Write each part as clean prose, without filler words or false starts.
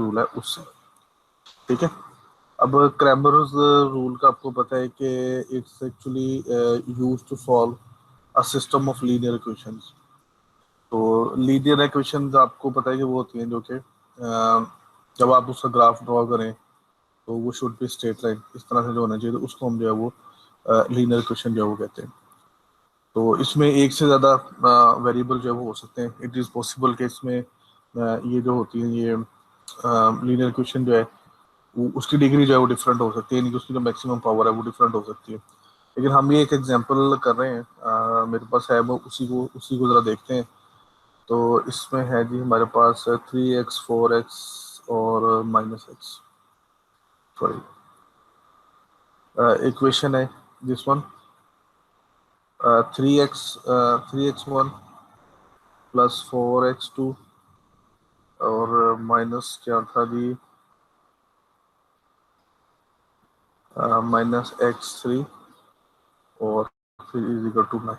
Rule है उससे। ठीक है, अब क्रैमर्स रूल का आपको पता है कि it's actually used to solve a system of linear equations. तो लीनियर इक्वेशंस आपको पता है कि वो होती हैं जो कि जब आप उसका ग्राफ ड्रॉ करें तो वो शुड बी स्ट्रेट लाइन, इस तरह से जो होना चाहिए, तो उसको हम जो है वो लीनियर इक्वेशन जो है वो कहते हैं। तो इसमें एक से ज़्यादा वेरिएबल जो है वो हो सकते हैं। इट इज़ पॉसिबल कि इसमें ये जो होती है ये लीनियर इक्वेशन जो है वो उसकी डिग्री जो है वो डिफरेंट हो सकती है, यानी कि उसकी जो मैक्सिमम पावर है वो डिफरेंट हो सकती है। लेकिन हम ये एक एग्जांपल कर रहे हैं, मेरे पास है वो, उसी को ज़रा देखते हैं। तो इसमें है जी हमारे पास 3x 4x और -x, सॉरी इक्वेशन है this one, 3x1 plus 4x2 और माइनस क्या था जी -x3 और फिर इज इक्वल टू 9,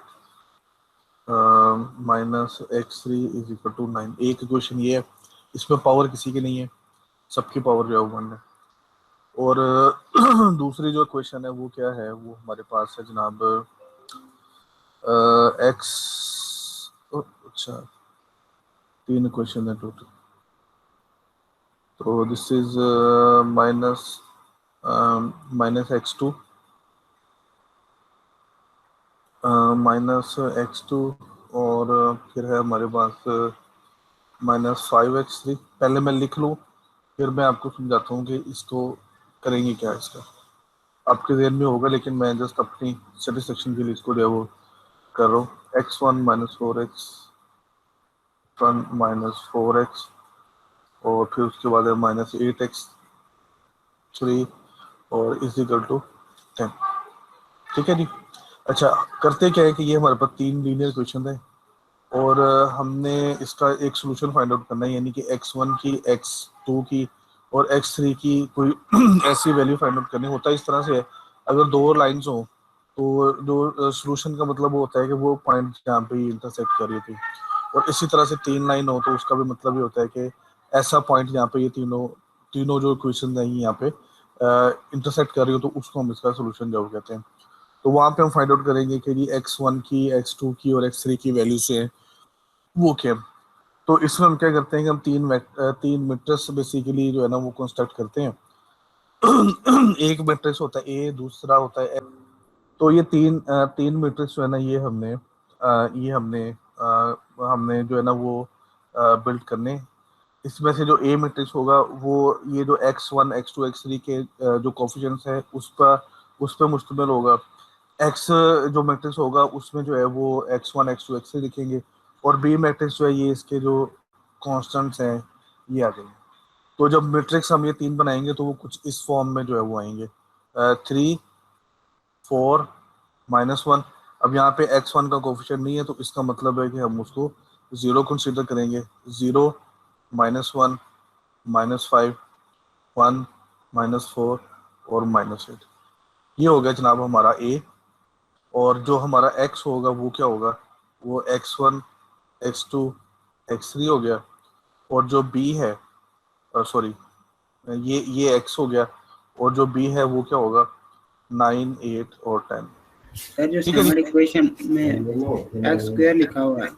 -x3 = 9। एक इक्वेशन ये है, इसमें पावर किसी की नहीं है, सबकी पावर जो है वो 1 है। और दूसरी जो इक्वेशन है वो क्या है, वो हमारे पास है जनाब x, अच्छा 3 इक्वेशन है टोटल। तो दिस इज -x2 -x2 और फिर है हमारे पास -5x3। पहले मैं लिख लूँ फिर मैं आपको समझाता हूँ कि इसको करेंगे क्या। इसका आपके जहन में होगा, लेकिन मैं जस्ट अपनी सेटिस्फेक्शन के लिए इसको जो है वो कर रहा हूँ। x1 -4x1 -4x और फिर उसके बाद है -8x3 और इज इक्वल टू 10। ठीक है जी। अच्छा, करते क्या है कि ये हमारे पास 3 लीनियर इक्वेशन है और हमने इसका एक सोल्यूशन फाइंड आउट करना है, यानी कि x1 की, x2 की और x3 की कोई ऐसी वैल्यू फाइंड आउट करनी। होता है इस तरह से है, अगर 2 लाइंस हो तो जो सोल्यूशन का मतलब वो होता है कि वो पॉइंट जहाँ पे इंटरसेक्ट कर रही थी, और इसी तरह से 3 लाइन हो तो उसका भी मतलब ये होता है कि ऐसा पॉइंट जहाँ पे ये तीनों तीनों जो इक्वेशन है यहाँ पे इंटरसेक्ट कर रही हो, तो उसको हम इसका सोल्यूशन जो कहते हैं। तो वहाँ पे हम फाइंड आउट करेंगे कि जी x1 की, x2 की और x3 की वैल्यू से वो क्या। तो इसमें हम क्या करते हैं कि हम तीन मैट्रिक्स बेसिकली जो है ना वो कंस्ट्रक्ट करते हैं। एक मैट्रिक्स होता है ए, दूसरा होता है F। तो ये तीन मैट्रिक्स जो है ना हमने जो है ना वो बिल्ड करने। इसमें से जो ए मैट्रिक्स होगा वो ये जो x1 x2 x3 के जो कोफिशिएंट्स है उस पर मुश्तमिल होगा। एक्स जो मैट्रिक्स होगा उसमें जो है वो x1 x2 x3 लिखेंगे, और बी मैट्रिक्स जो है ये इसके जो कांस्टेंट्स हैं ये आ जाएंगे। तो जब मैट्रिक्स हम ये 3 बनाएंगे तो वो कुछ इस फॉर्म में जो है वो आएंगे 3 4 -1। अब यहाँ पे x1 का कोफिशिएंट नहीं है तो इसका मतलब है कि हम उसको 0 कंसीडर करेंगे। 0 -1 -5 1 -4 और -8। ये हो गया जनाब हमारा a। और जो हमारा x होगा वो क्या होगा, वो x1 x2 x3 हो गया। और जो b है, सॉरी ये x हो गया, और जो b है वो क्या होगा 9 8 और 10। सर जो ठीक है जी। हमारे इक्वेशन में एक्स स्क्वायर लिखा हुआ है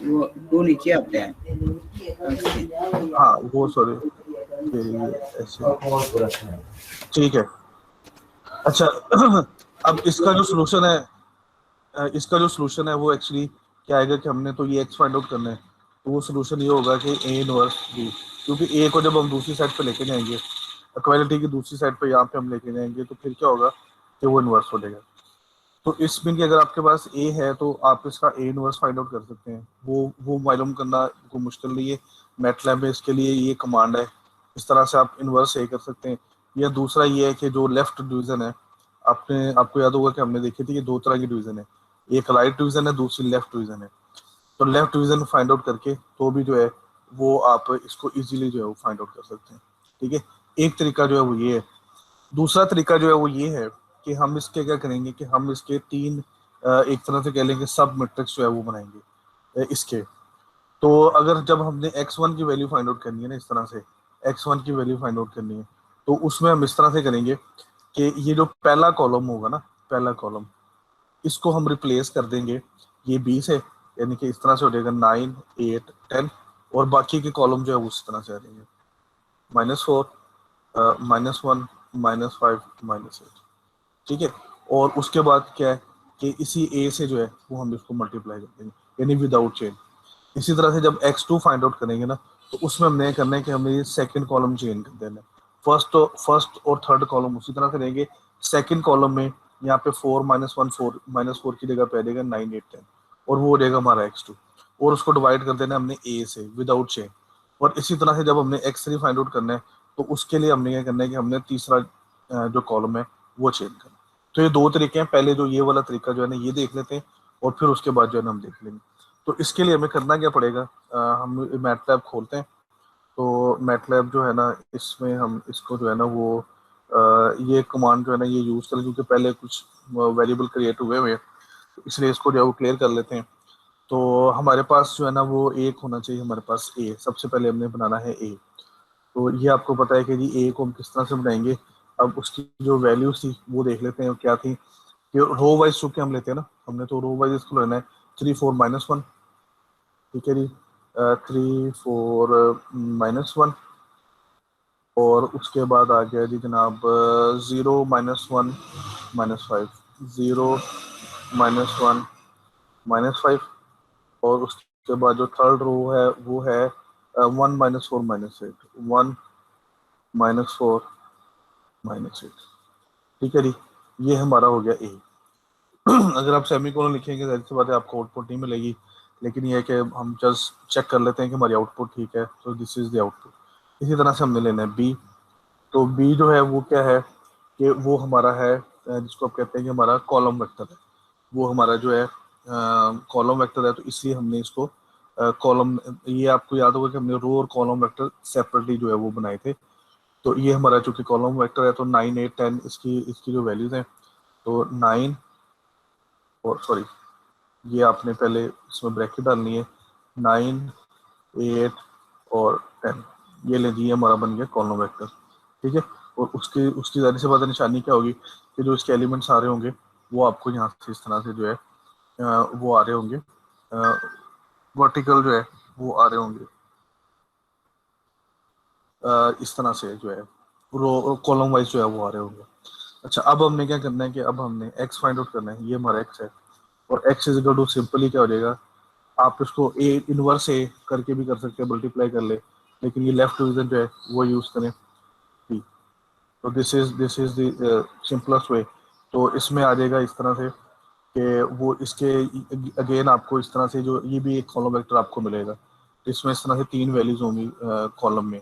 वो 2 नीचे आते हैं। हाँ वो सॉरी ऐसे, ठीक है। अच्छा अब इसका जो सलूशन है वो एक्चुअली क्या आएगा कि हमने तो ये एक्स फाइंड आउट करना है, तो वो सलूशन ये होगा कि ए इनवर्स बी। क्योंकि ए को जब हम दूसरी साइड पे लेके जाएंगे, इक्वालिटी की दूसरी साइड पे यहाँ पे हम लेके जाएंगे, तो फिर क्या होगा कि वो इनवर्स हो जाएगा। तो इसमें कि अगर आपके पास ए है तो आप इसका ए इनवर्स फाइंड आउट कर सकते हैं। वो मालूम करना कोई मुश्किल नहीं है, मैटलैब में इसके लिए ये कमांड है। इस तरह से आप इनवर्स ए कर सकते हैं। या दूसरा ये है कि जो लेफ्ट डिवीजन है, आपको याद होगा कि हमने देखी थी कि 2 तरह की डिवीजन है, एक राइट डिवीजन है, दूसरी लेफ्ट डिवीजन है। तो लेफ्ट डिवीजन फाइंड आउट करके तो भी जो है वो आप इसको इजीली जो है वो फाइंड आउट कर सकते हैं। ठीक है, एक तरीका जो है वो ये है। दूसरा तरीका जो है वो ये है कि हम इसके क्या करेंगे कि हम इसके 3 एक तरह से कह लेंगे सब मैट्रिक्स जो है वो बनाएंगे इसके। तो अगर जब हमने x1 की वैल्यू फाइंड आउट करनी है ना इस तरह से, x1 की वैल्यू फाइंड आउट करनी है, तो उसमें हम इस तरह से करेंगे कि ये जो पहला कॉलम होगा ना, पहला कॉलम, इसको हम रिप्लेस कर देंगे ये बी से, यानी कि इस तरह से हो जाएगा 9, 8, 10, और बाकी के कॉलम जो है उस तरह से आ जाएंगे -4, -1, -5, -8, ठीक है। और उसके बाद क्या है कि इसी ए से जो है वो हम इसको मल्टीप्लाई कर देंगे, यानी विदाउट चेन। इसी तरह से जब x2 फाइंड आउट करेंगे ना, तो उसमें हमने ये करना है कि हमें ये सेकंड कॉलम चेन कर देना है। फर्स्ट और थर्ड कॉलम उसी तरह से रहेंगे। सेकंड कॉलम में यहाँ पे 4, -1, 4, -4 की जगह पे आ जाएगा 9, 8, 10, और वो हो जाएगा हमारा x2, और उसको डिवाइड कर देना है हमने a से विदाउट चेन। और इसी तरह से जब हमने x3 फाइंड आउट करना है, तो उसके लिए हमने क्या करना है कि हमने तीसरा जो कॉलम है वो चेन करना है। तो ये दो तरीके हैं, पहले जो ये वाला तरीका जो है ना ये देख लेते हैं, और फिर उसके बाद जो है ना हम देख लेंगे। तो इसके लिए हमें करना क्या पड़ेगा, हम मैटलैब खोलते हैं। तो मैटलैब जो है ना, इसमें हम इसको जो है ना वो ये कमांड जो है ना ये यूज़ करें, क्योंकि पहले कुछ वेरिएबल क्रिएट हुए हुए हैं, तो इसलिए इसको जो है वो क्लियर कर लेते हैं। तो हमारे पास जो है ना वो एक होना चाहिए, हमारे पास ए, सबसे पहले हमने बनाना है ए। तो ये आपको पता है कि जी ए को हम किस तरह से बनाएंगे। अब उसकी जो वैल्यूज थी वो देख लेते हैं क्या थी। कि रो वाइज चूंकि हम लेते हैं ना, हमने तो रो वाइज इसको लेना है 3, 4, -1, ठीक है जी, 3, 4, -1, और उसके बाद आ गया जी जनाब 0, -1, -5, 0, -1, -5, और उसके बाद जो थर्ड रो है वो है 1, -4, -8, 1, -4, -8, ठीक है जी। ये हमारा हो गया ए। अगर आप सेमीकोलन लिखेंगे जाहिर सी बात है आपको आउटपुट नहीं मिलेगी, लेकिन ये है कि हम जस्ट चेक कर लेते हैं कि हमारी आउटपुट ठीक है, तो दिस इज द आउटपुट। इसी तरह से हमने लेना है बी। तो बी जो है वो क्या है कि वो हमारा है जिसको आप कहते हैं कि हमारा कॉलम वेक्टर है। वो हमारा जो है कॉलम वेक्टर है, तो इसलिए हमने इसको कॉलम, ये आपको याद होगा कि हमने रो और कॉलम वेक्टर सेपरेटली जो है वो बनाए थे। तो ये हमारा चूंकि कॉलम वेक्टर है, तो 9, 8, 10 इसकी जो वैल्यूज हैं, तो 9, और सॉरी ये आपने पहले इसमें ब्रैकेट डालनी है, 9, 8 और 10, ये ले जी हमारा बन गया कॉलम वेक्टर, ठीक है। और उसकी उसकी ज़ाहिर सी बात है निशानी क्या होगी कि जो इसके एलिमेंट्स आ रहे होंगे वो आपको यहाँ से इस तरह से जो है वो आ रहे होंगे, वर्टिकल जो है वो आ रहे होंगे इस तरह से जो है रो कॉलम वाइज जो है वो आ रहे होंगे। अच्छा, अब हमने क्या करना है कि अब हमने x फाइंड आउट करना है, ये हमारा x है, और x is equal to simply क्या हो जाएगा, आप इसको ए इनवर्स ए करके भी कर सकते हैं, मल्टीप्लाई कर ले, लेकिन ये लेफ्ट डिवीजन जो है वो यूज करें p। तो this is the simplest way. तो इसमें आ जाएगा इस तरह से कि वो इसके अगेन आपको इस तरह से जो ये भी एक कॉलम वेक्टर आपको मिलेगा, इसमें इस तरह से 3 वैल्यूज होंगी कॉलम में,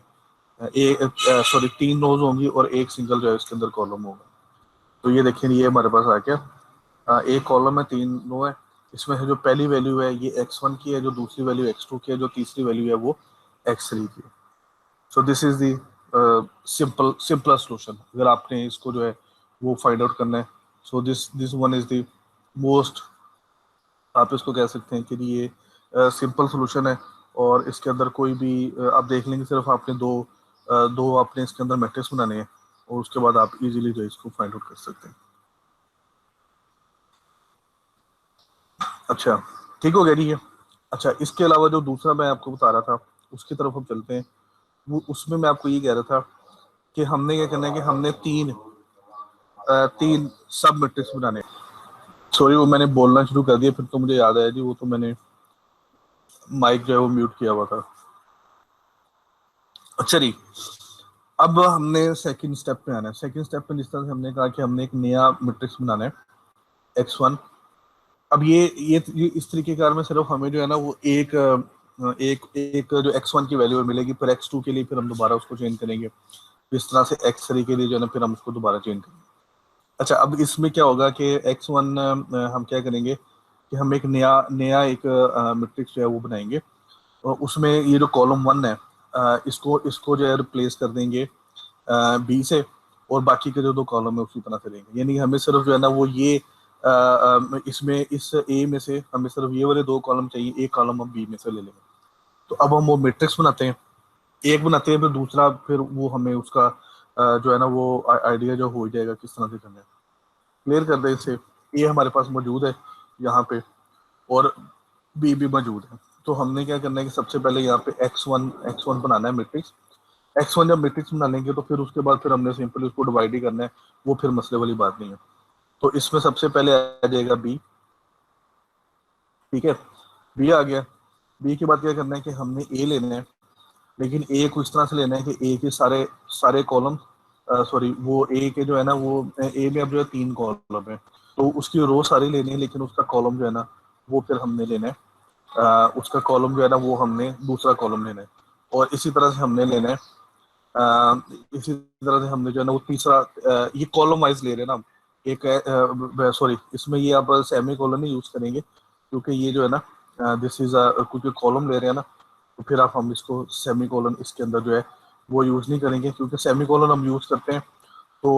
सॉरी 3 रोज होंगी और एक सिंगल जो है इसके अंदर कॉलम होगा। तो ये देखिए ये हमारे पास आ गया, एक कॉलम है 3 रो है, इसमें से जो पहली वैल्यू है ये x1 की है, जो दूसरी वैल्यू x2 की है, जो तीसरी वैल्यू है वो x3 की है। So this is the simple solution अगर आपने इसको जो है वो फाइंड आउट करना है। So this one is the most, आप इसको कह सकते हैं कि ये सिंपल सोल्यूशन है, और इसके अंदर कोई भी आप देख लेंगे, सिर्फ आपने दो आपने इसके अंदर मैट्रिक्स बनाने हैं, और उसके बाद आप इजीली जो है इसको फाइंड आउट कर सकते हैं। अच्छा, ठीक हो गया जी ये। अच्छा, इसके अलावा जो दूसरा मैं आपको बता रहा था उसकी तरफ हम चलते हैं। वो उसमें मैं आपको ये कह रहा था कि हमने क्या करना है कि हमने तीन सब मैट्रिक्स बनाने। सॉरी, वो मैंने बोलना शुरू कर दिया, फिर तो मुझे याद आया जी, वो तो मैंने माइक जो है वो म्यूट किया हुआ था। अच्छा जी, अब हमने सेकंड स्टेप पे आना है। सेकंड स्टेप पे जिस तरह से हमने कहा कि हमने एक नया मैट्रिक्स बनाना है x1। अब ये इस तरीके कार में सिर्फ हमें जो है ना वो एक जो x1 की वैल्यू मिलेगी, फिर x2 के लिए फिर हम दोबारा उसको चेंज करेंगे, इस तरह से x3 के लिए जो है ना फिर हम उसको दोबारा चेंज करेंगे। अच्छा, अब इसमें क्या होगा कि x1 हम क्या करेंगे कि हम एक नया एक मैट्रिक्स जो है वो बनाएंगे, और उसमें ये जो कॉलम 1 है इसको जो है रिप्लेस कर देंगे बी से, और बाकी के जो दो कॉलम है उसी तरह से लेंगे। यानी हमें सिर्फ जो है ना वो ये इसमें इस ए में से हमें सिर्फ ये वाले दो कॉलम चाहिए, एक कॉलम हम बी में से ले लेंगे। तो अब हम वो मैट्रिक्स बनाते हैं। एक बनाते हैं फिर दूसरा, फिर वो हमें उसका जो है ना वो आइडिया जो हो जाएगा किस तरह से करना है। क्लियर कर दे इसे। ए हमारे पास मौजूद है यहाँ पे, और बी भी मौजूद है। तो हमने क्या करना है कि सबसे पहले यहाँ पे एक्स वन बनाना है मैट्रिक्स। एक्स वन जब मैट्रिक्स बना लेंगे तो फिर उसके बाद फिर हमने सिंपली उसको डिवाइड ही करना है, वो फिर मसले वाली बात नहीं है। तो इसमें सबसे पहले आ जाएगा बी। ठीक है, बी आ गया। बी के बाद क्या करना है कि हमने ए लेना है, लेकिन ए को इस तरह से लेना है कि ए के सारे सारे कॉलम, सॉरी वो ए के जो है ना वो ए में अब जो है 3 कॉलम है, तो उसकी रो सारी लेनी है, लेकिन उसका कॉलम जो है ना वो फिर हमने लेना है। उसका कॉलम जो है ना वो हमने दूसरा कॉलम लेना है, और इसी तरह से हमने लेना है। इसी तरह से हमने जो है ना वो तीसरा, ये कॉलम वाइज ले रहे हैं ना हम। एक सॉरी, इसमें ये आप सेमी कॉलम ही यूज करेंगे, क्योंकि ये जो है ना दिस इज क्योंकि कॉलम ले रहे हैं ना, तो फिर आप हम इसको सेमी कॉलन इसके अंदर जो है वो यूज नहीं करेंगे, क्योंकि सेमी कॉलन हम यूज करते हैं तो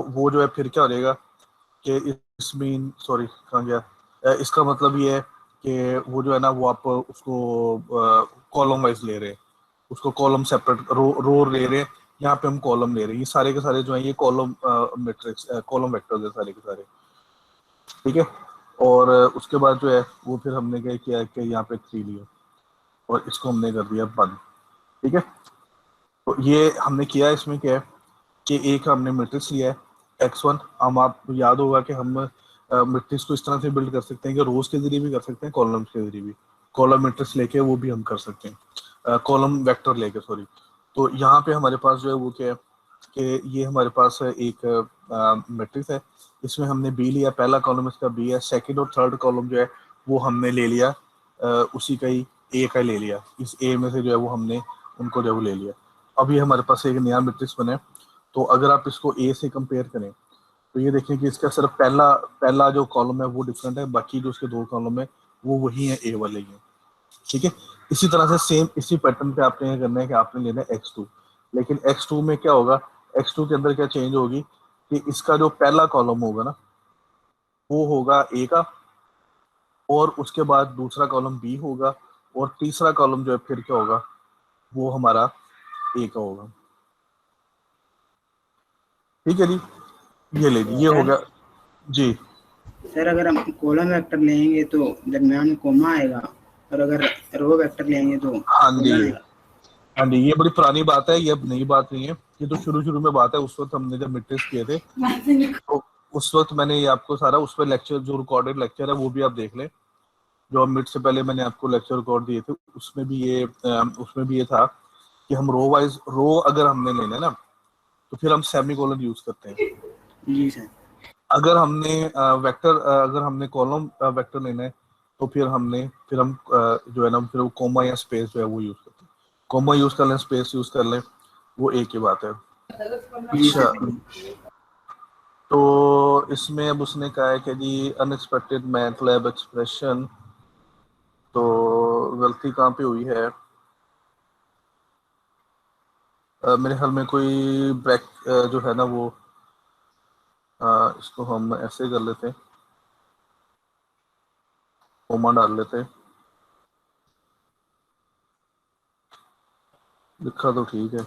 वो जो है फिर क्या हो जाएगा कि इस मीन सॉरी कहाँ गया, इसका मतलब ये है कि वो जो है ना वो आप उसको कॉलम वाइज ले रहे हैं, उसको कॉलम सेपरेट रो ले रहे हैं। यहाँ पे हम कॉलम ले रहे हैं, ये सारे के सारे जो है ये कॉलम मैट्रिक्स कॉलम वेक्टर्स है सारे के सारे। ठीक है, और उसके बाद जो है वो फिर हमने क्या किया कि यहाँ पे 3 लिया और इसको हमने कर दिया बंद। ठीक है, तो ये हमने किया। इसमें क्या है कि एक हमने मैट्रिक्स लिया है x1। हम आपको याद होगा कि हम मैट्रिक्स को इस तरह से बिल्ड कर सकते हैं कि रोज के जरिए भी कर सकते हैं, कॉलम्स के जरिए भी। कॉलम मैट्रिक्स लेके वो भी हम कर सकते हैं, कॉलम वेक्टर लेके सॉरी। तो यहाँ पे हमारे पास जो है वो क्या है कि ये हमारे पास एक मैट्रिक्स है, इसमें हमने बी लिया, पहला कॉलम इसका बी है, सेकंड और थर्ड कॉलम जो है वो हमने ले लिया उसी का ही ए का ले लिया, इस ए में से जो है वो हमने उनको जो है वो ले लिया। अब ये हमारे पास एक नया मैट्रिक्स बने। तो अगर आप इसको ए से कंपेयर करें तो ये देखें कि इसका सिर्फ पहला पहला जो कॉलम है वो डिफरेंट है, बाकी जो उसके 2 कॉलम है वो वही है, ए वाले ही है। ठीक है, इसी तरह से सेम इसी पैटर्न पे आपने ये करना है कि आपने लेना है x2। लेकिन x2 में क्या होगा, x2 के अंदर क्या चेंज होगी कि इसका जो पहला कॉलम होगा ना वो होगा ए का, और उसके बाद दूसरा कॉलम बी होगा, और तीसरा कॉलम जो है फिर क्या होगा वो हमारा ए का होगा। ठीक है जी, ये ले जी, ये हो सर गया जी। सर अगर हम कॉलम वेक्टर लेंगे तो दरम्यान में कॉमा आएगा, और अगर रो वेक्टर लेंगे तो हाँ जी, कोलन आएगा। हाँ जी, ये बड़ी पुरानी बात है, ये अब नई बात नहीं है। ये तो शुरू शुरू में बात है, उस वक्त हमने जब मिट्रिक्स किए थे तो उस वक्त मैंने ये आपको सारा उस पर लेक्चर, जो रिकॉर्डेड लेक्चर है वो भी आप देख लें। जो मिड से पहले मैंने आपको लेक्चर रिकॉर्ड दिए थे उसमें भी ये था कि हम रो वाइज, रो अगर हमने लेना है ना तो फिर हम सेमी कोलन यूज करते हैं। जी सर। अगर हमने वेक्टर, अगर हमने कॉलम वेक्टर लेना है तो फिर हम जो है ना फिर वो कोमा या स्पेस जो है वो यूज करते हैं। कोमा यूज कर लें, स्पेस यूज कर लें, वो एक ही बात है। जी अच्छा, सर। तो इसमें अब उसने कहा है कि जी अनएक्सपेक्टेड मैथ लैब एक्सप्रेशन, तो गलती कहाँ पे हुई है? मेरे ख्याल में कोई ब्रैक जो है ना वो इसको हम ऐसे कर लेते हैं, कोमा डाल लेते हैं। लिखा तो ठीक है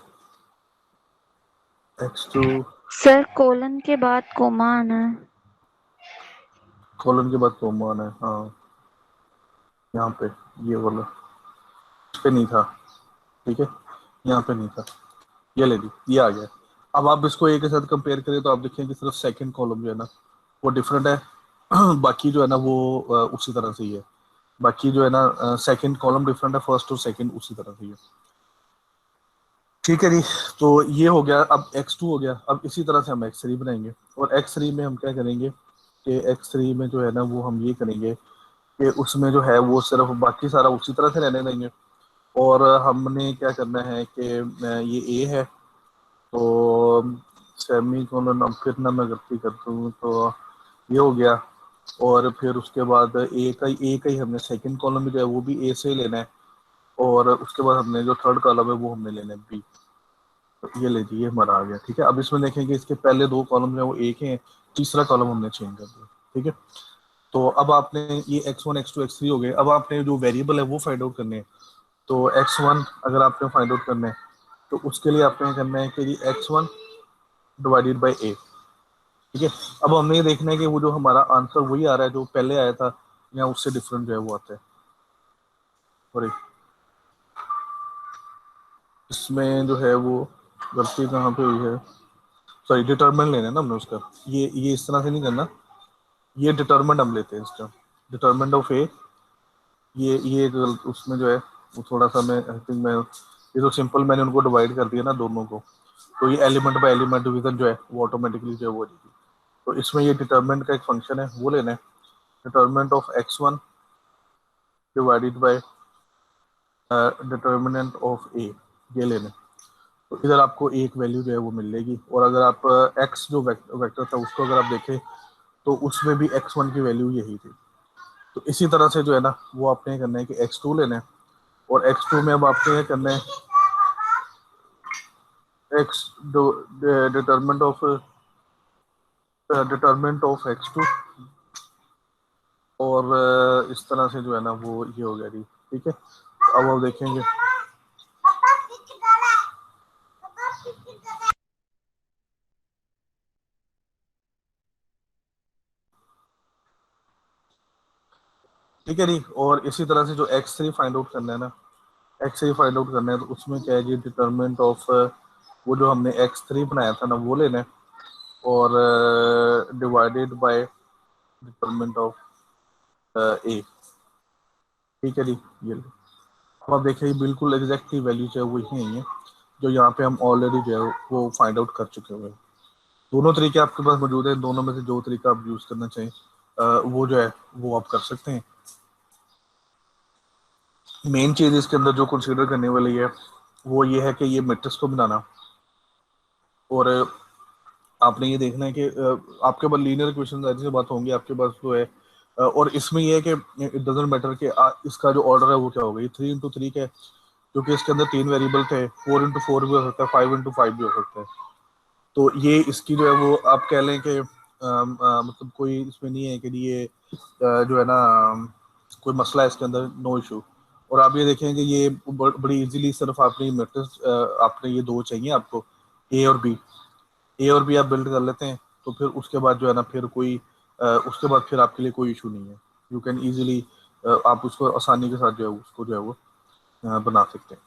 x2, सर कोलन के बाद कोमा आना है। कॉलन के बाद कोमा आना है, हाँ यहाँ पे ये वाला, इस पे नहीं था। ठीक है, यहाँ पे नहीं था, ये ले ली, ये आ गया। अब आप इसको एक के साथ कंपेयर करें तो आप देखें कि सिर्फ सेकंड कॉलम जो है ना वो डिफरेंट है बाकी जो है ना वो उसी तरह से ही है। बाकी जो है ना सेकंड कॉलम डिफरेंट है, फर्स्ट और सेकंड उसी तरह से ही है। ठीक है जी, तो ये हो गया। अब x2 हो गया, अब इसी तरह से हम x3 बनाएंगे, और x3 में हम क्या करेंगे कि x3 में जो है ना वो हम ये करेंगे कि उसमें जो है वो सिर्फ बाकी सारा उसी तरह से रहने देंगे। और हमने क्या करना है कि ये ए है, तो सेमी कोलन, अब फिर ना मैं गलती कर दूँ तो ये हो गया। और फिर उसके बाद ए का ही हमने सेकंड कॉलम भी जो है वो भी ए से ही लेना है, और उसके बाद हमने जो थर्ड कॉलम है वो हमने लेना है बी। तो ये ले जी, ये हमारा आ गया। ठीक है, अब इसमें देखेंगे इसके पहले 2 कॉलम जो है वो एक हैं, तीसरा कॉलम हमने चेंज कर दिया। ठीक है, तो अब आपने ये x1 x2 x3 हो गए। अब आपने जो वेरिएबल है वो फाइंड आउट करने हैं। तो x1 अगर आपने फाइंड आउट करना है तो उसके लिए आपको करना है कि x1 डिवाइडेड बाई a। ठीक है, अब हमने ये देखना है कि वो जो हमारा आंसर वही आ रहा है जो पहले आया था या उससे डिफरेंट जो है वो आता है। और इसमें जो है वो गलती कहाँ पे हुई है, सॉरी डिटरमिनेंट लेना है ना हमने उसका, ये इस तरह से नहीं करना, ये डिटरमिनेंट हम लेते हैं इसका, डिटरमिनेंट ऑफ ए। ये जो उसमें जो है वो थोड़ा सा मैं आई थिंक मैं ये तो सिंपल मैंने उनको डिवाइड कर दिया ना दोनों को, तो ये एलिमेंट बाय एलिमेंट डिवीजन जो है वो ऑटोमेटिकली जो है वो हो जाएगी। तो इसमें ये डिटरमिनेंट का एक फंक्शन है वो लेना है, determinant of x1 divided by determinant of A, ये लेना है। तो इधर आपको एक वैल्यू जो है वो मिल जाएगी, और अगर आप x जो वेक्टर था उसको अगर आप देखें तो उसमें भी x1 की वैल्यू यही थी। तो इसी तरह से जो है ना वो आपने करना है कि x2 लेना है, और x2 में अब आपने करना है x डिटरमिनेंट ऑफ x2, और इस तरह से जो है ना वो ये हो गया जी। ठीक है, तो अब आप देखेंगे ठीक है जी। और इसी तरह से जो x3 फाइंड आउट करना है ना, x3 फाइंड आउट करना है तो उसमें क्या है जी, डिटरमिनेंट ऑफ वो जो हमने x3 बनाया था ना वो लेना है, और डिवाइडेड बाय डिटरमिनेंट ऑफ ए। ठीक है जी, ये लो। अब आप देखिए बिल्कुल एग्जैक्टली वैल्यू जो है वो ही है जो यहाँ पे हम ऑलरेडी जो है वो फाइंड आउट कर चुके हुए हैं। दोनों तरीके आपके पास मौजूद है, दोनों में से जो तरीका आप यूज करना चाहें वो जो है वो आप कर सकते हैं। मेन चीज इसके अंदर जो कंसीडर करने वाली है वो ये है कि ये मैट्रिक्स को बनाना, और आपने ये देखना है कि आपके पास लीनियर इक्वेशन ऐसी से बात होंगी आपके पास जो है और इसमें ये है कि इट डजेंट मैटर कि इसका जो ऑर्डर है वो क्या होगा, ये 3x3 का है क्योंकि इसके अंदर 3 वेरिएबल थे, 4x4 भी हो सकता है, 5x5 भी हो सकता है। तो ये इसकी जो है वो आप कह लें कि मतलब कोई इसमें नहीं है कि ये जो है ना कोई मसला है इसके अंदर, नो इशू। और आप ये देखें कि ये बड़ी इजीली सिर्फ आपने मैट्रिक्स आपने ये दो चाहिए आपको, ए और बी, ए और बी आप बिल्ड कर लेते हैं तो फिर उसके बाद जो है ना फिर कोई उसके बाद फिर आपके लिए कोई इशू नहीं है, यू कैन ईजिली आप उसको आसानी के साथ जो है उसको जो है वो बना सकते हैं।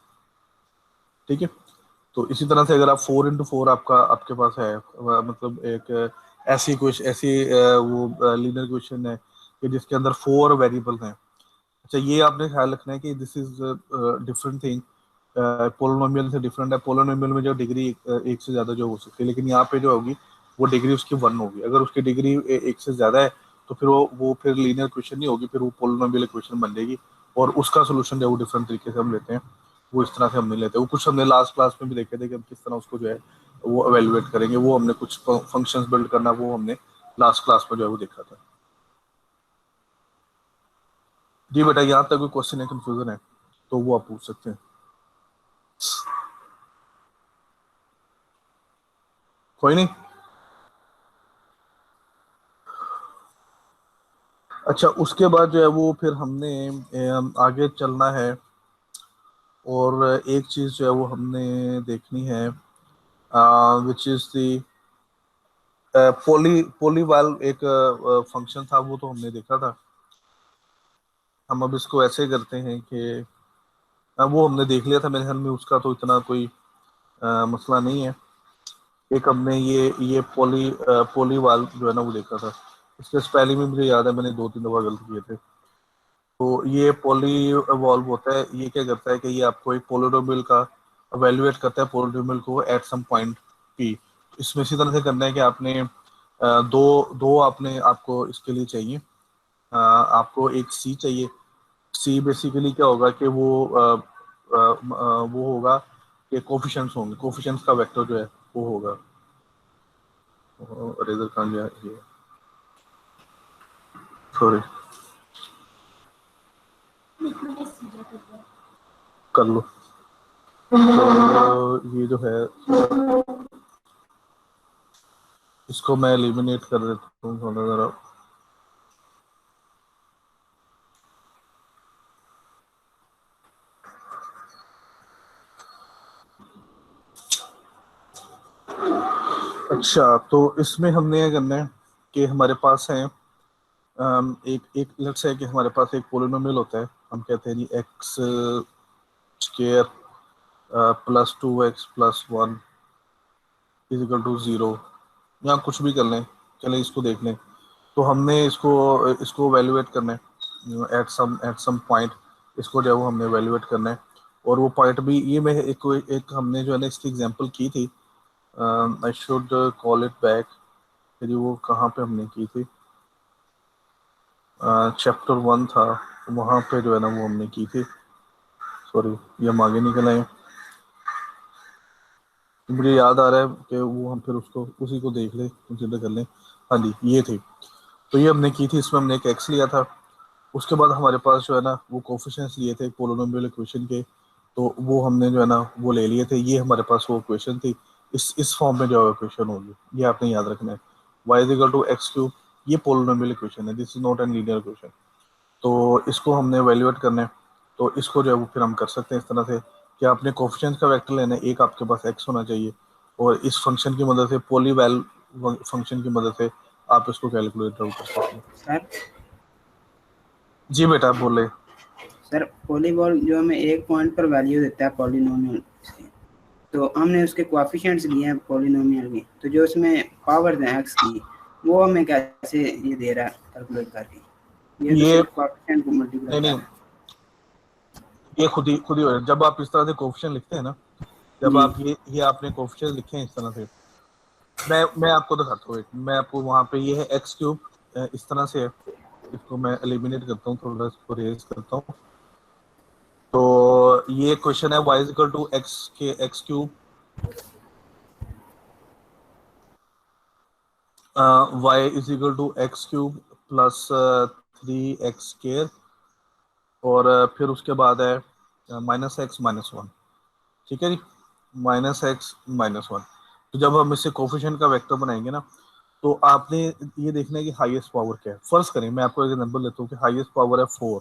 ठीक है, तो इसी तरह से अगर आप 4x4 आपका आपके पास है मतलब एक ऐसी कुछ ऐसी वो लीनियर इक्वेशन है कि जिसके अंदर 4 वेरिएबल हैं। अच्छा, ये आपने ख्याल रखना है कि this is different thing, polynomial से डिफरेंट है। पोलिनोमियल में जो डिग्री एक से ज्यादा जो हो सकती है, लेकिन यहाँ पे जो होगी वो डिग्री उसकी 1 होगी। अगर उसकी डिग्री एक से ज्यादा है तो फिर वो फिर लीनियर इक्वेशन नहीं होगी, फिर वो पोलिनोमियल इक्वेशन बन जाएगी, और उसका सोल्यूशन जो है वो डिफरेंट तरीके से हम लेते हैं, वो इस तरह से हम नहीं लेते। वो कुछ हमने लास्ट क्लास में भी देखे थे कि हम किस तरह उसको जो है वो एवेलुएट करेंगे, वो हमने कुछ फंक्शंस बिल्ड करना वो हमने लास्ट क्लास में जो है वो देखा था। जी बेटा, यहाँ तक कोई क्वेश्चन है, कंफ्यूजन है तो वो आप पूछ सकते हैं। कोई नहीं। अच्छा, उसके बाद जो है वो फिर हमने आगे चलना है, और एक चीज जो है वो हमने देखनी है विच इज दी पोलीवाल एक फंक्शन था, वो तो हमने देखा था। हम अब इसको ऐसे करते हैं कि वो हमने देख लिया था मेरे ख्याल में, उसका तो इतना कोई मसला नहीं है। एक हमने ये पोलीवाल जो है ना वो देखा था, इसके स्पेलिंग में मुझे याद है मैंने 2-3 दफा गलत किए थे। तो ये पॉली वॉल्व होता है, ये क्या करता है कि ये आपको एक पोलिनोमियल का एवेल्युएट करता है, पोलिनोमियल को एट सम पॉइंट पी। इसमें इसी तरह से करना है कि आपने दो दो आपने आपको इसके लिए चाहिए, आपको एक सी चाहिए। सी बेसिकली क्या होगा कि वो होगा कि कोफिशिएंट्स होंगे, कोफिशिएंट्स का वेक्टर जो है वो होगा। रेजर कहाँ गया ये, सॉरी, कर लो। तो ये जो है इसको मैं एलिमिनेट कर देता हूँ थोड़ा ज़रा। अच्छा, तो इसमें हमने क्या करना है कि हमारे पास है एक एक लेट्स से कि हमारे पास एक पोलिनोमियल होता है, हम कहते हैं G x square plus 2x plus 1 is equal to 0, या कुछ भी कर लें, चलें इसको देख लें। तो हमने इसको इसको वैल्यूएट करना है एट सम पॉइंट, इसको जो है वो हमने वैल्यूएट करना है। और वो पॉइंट भी ये मैं एक हमने जो है ना इसकी एग्जांपल की थी, I should call it back, फिर वो कहाँ पे हमने की थी, चैप्टर 1 था, वहाँ पे जो है ना वो हमने की थी, सॉरी ये हम आगे निकल आए। मुझे याद आ रहा है कि वो हम फिर उसको उसी को देख लें, कंसिडर कर लें। हाँ जी, ये थी, तो ये हमने की थी, इसमें हमने एक एक्स लिया था। उसके बाद हमारे पास जो है ना वो कोफिशिएंट्स लिए थे पोलिनोमियल इक्वेशन के, तो वो हमने जो है ना वो ले लिए थे। ये हमारे पास वो इक्वेशन थी, इस फॉर्म में जो है इक्वेशन होगी, ये आपने याद रखना है। y is equal to x cube, ये पोलिनोमियल इक्वेशन है, this is not an linear equation. तो इसको हमने वैल्यूएट करना है, तो इसको जो है वो फिर हम कर सकते हैं इस तरह से कि आपने कोफिशिएंट्स का वेक्टर लेना है, एक आपके पास x होना चाहिए, और इस फंक्शन की मदद से पॉलीवैल फंक्शन की मदद से आप इसको कैलकुलेट आउट कर सकते हैं। सर जी बेटा बोले। सर पॉलीबॉल जो हमें एक पॉइंट पर वैल्यू देता है पॉलिनोमियल से, तो हमने उसके कोएफिशिएंट्स लिए हैं पॉलिनोमियल के, तो जो उसमें पावर है एक्स की वो हमें कैसे ये दे रहा है कैलकुलेट करके? ये तो सिर्फ कोएफिशिएंट को मल्टीप्लाई नहीं, ये खुद ही हो रहा है। जब आप इस तरह से कोफिशिएंट लिखते हैं ना, जब आप ये आपने कोफिशिएंट लिखे हैं इस तरह से, मैं आपको दिखाता हूँ, मैं आपको वहाँ पे ये है एक्स क्यूब, इस तरह से है, इसको मैं एलिमिनेट करता हूँ, थोड़ा इसको रेज करता हूँ। तो ये क्वेश्चन है y is equal to x cube, y is equal to x cube plus 3x square, और फिर उसके बाद है माइनस एक्स माइनस 1, ठीक है जी, माइनस एक्स माइनस 1। तो जब हम इससे कोफिशिएंट का वेक्टर बनाएंगे ना, तो आपने ये देखना है कि हाईएस्ट पावर क्या है। फर्स्ट करें, मैं आपको एक नंबर लेता हूँ कि हाईएस्ट पावर है 4,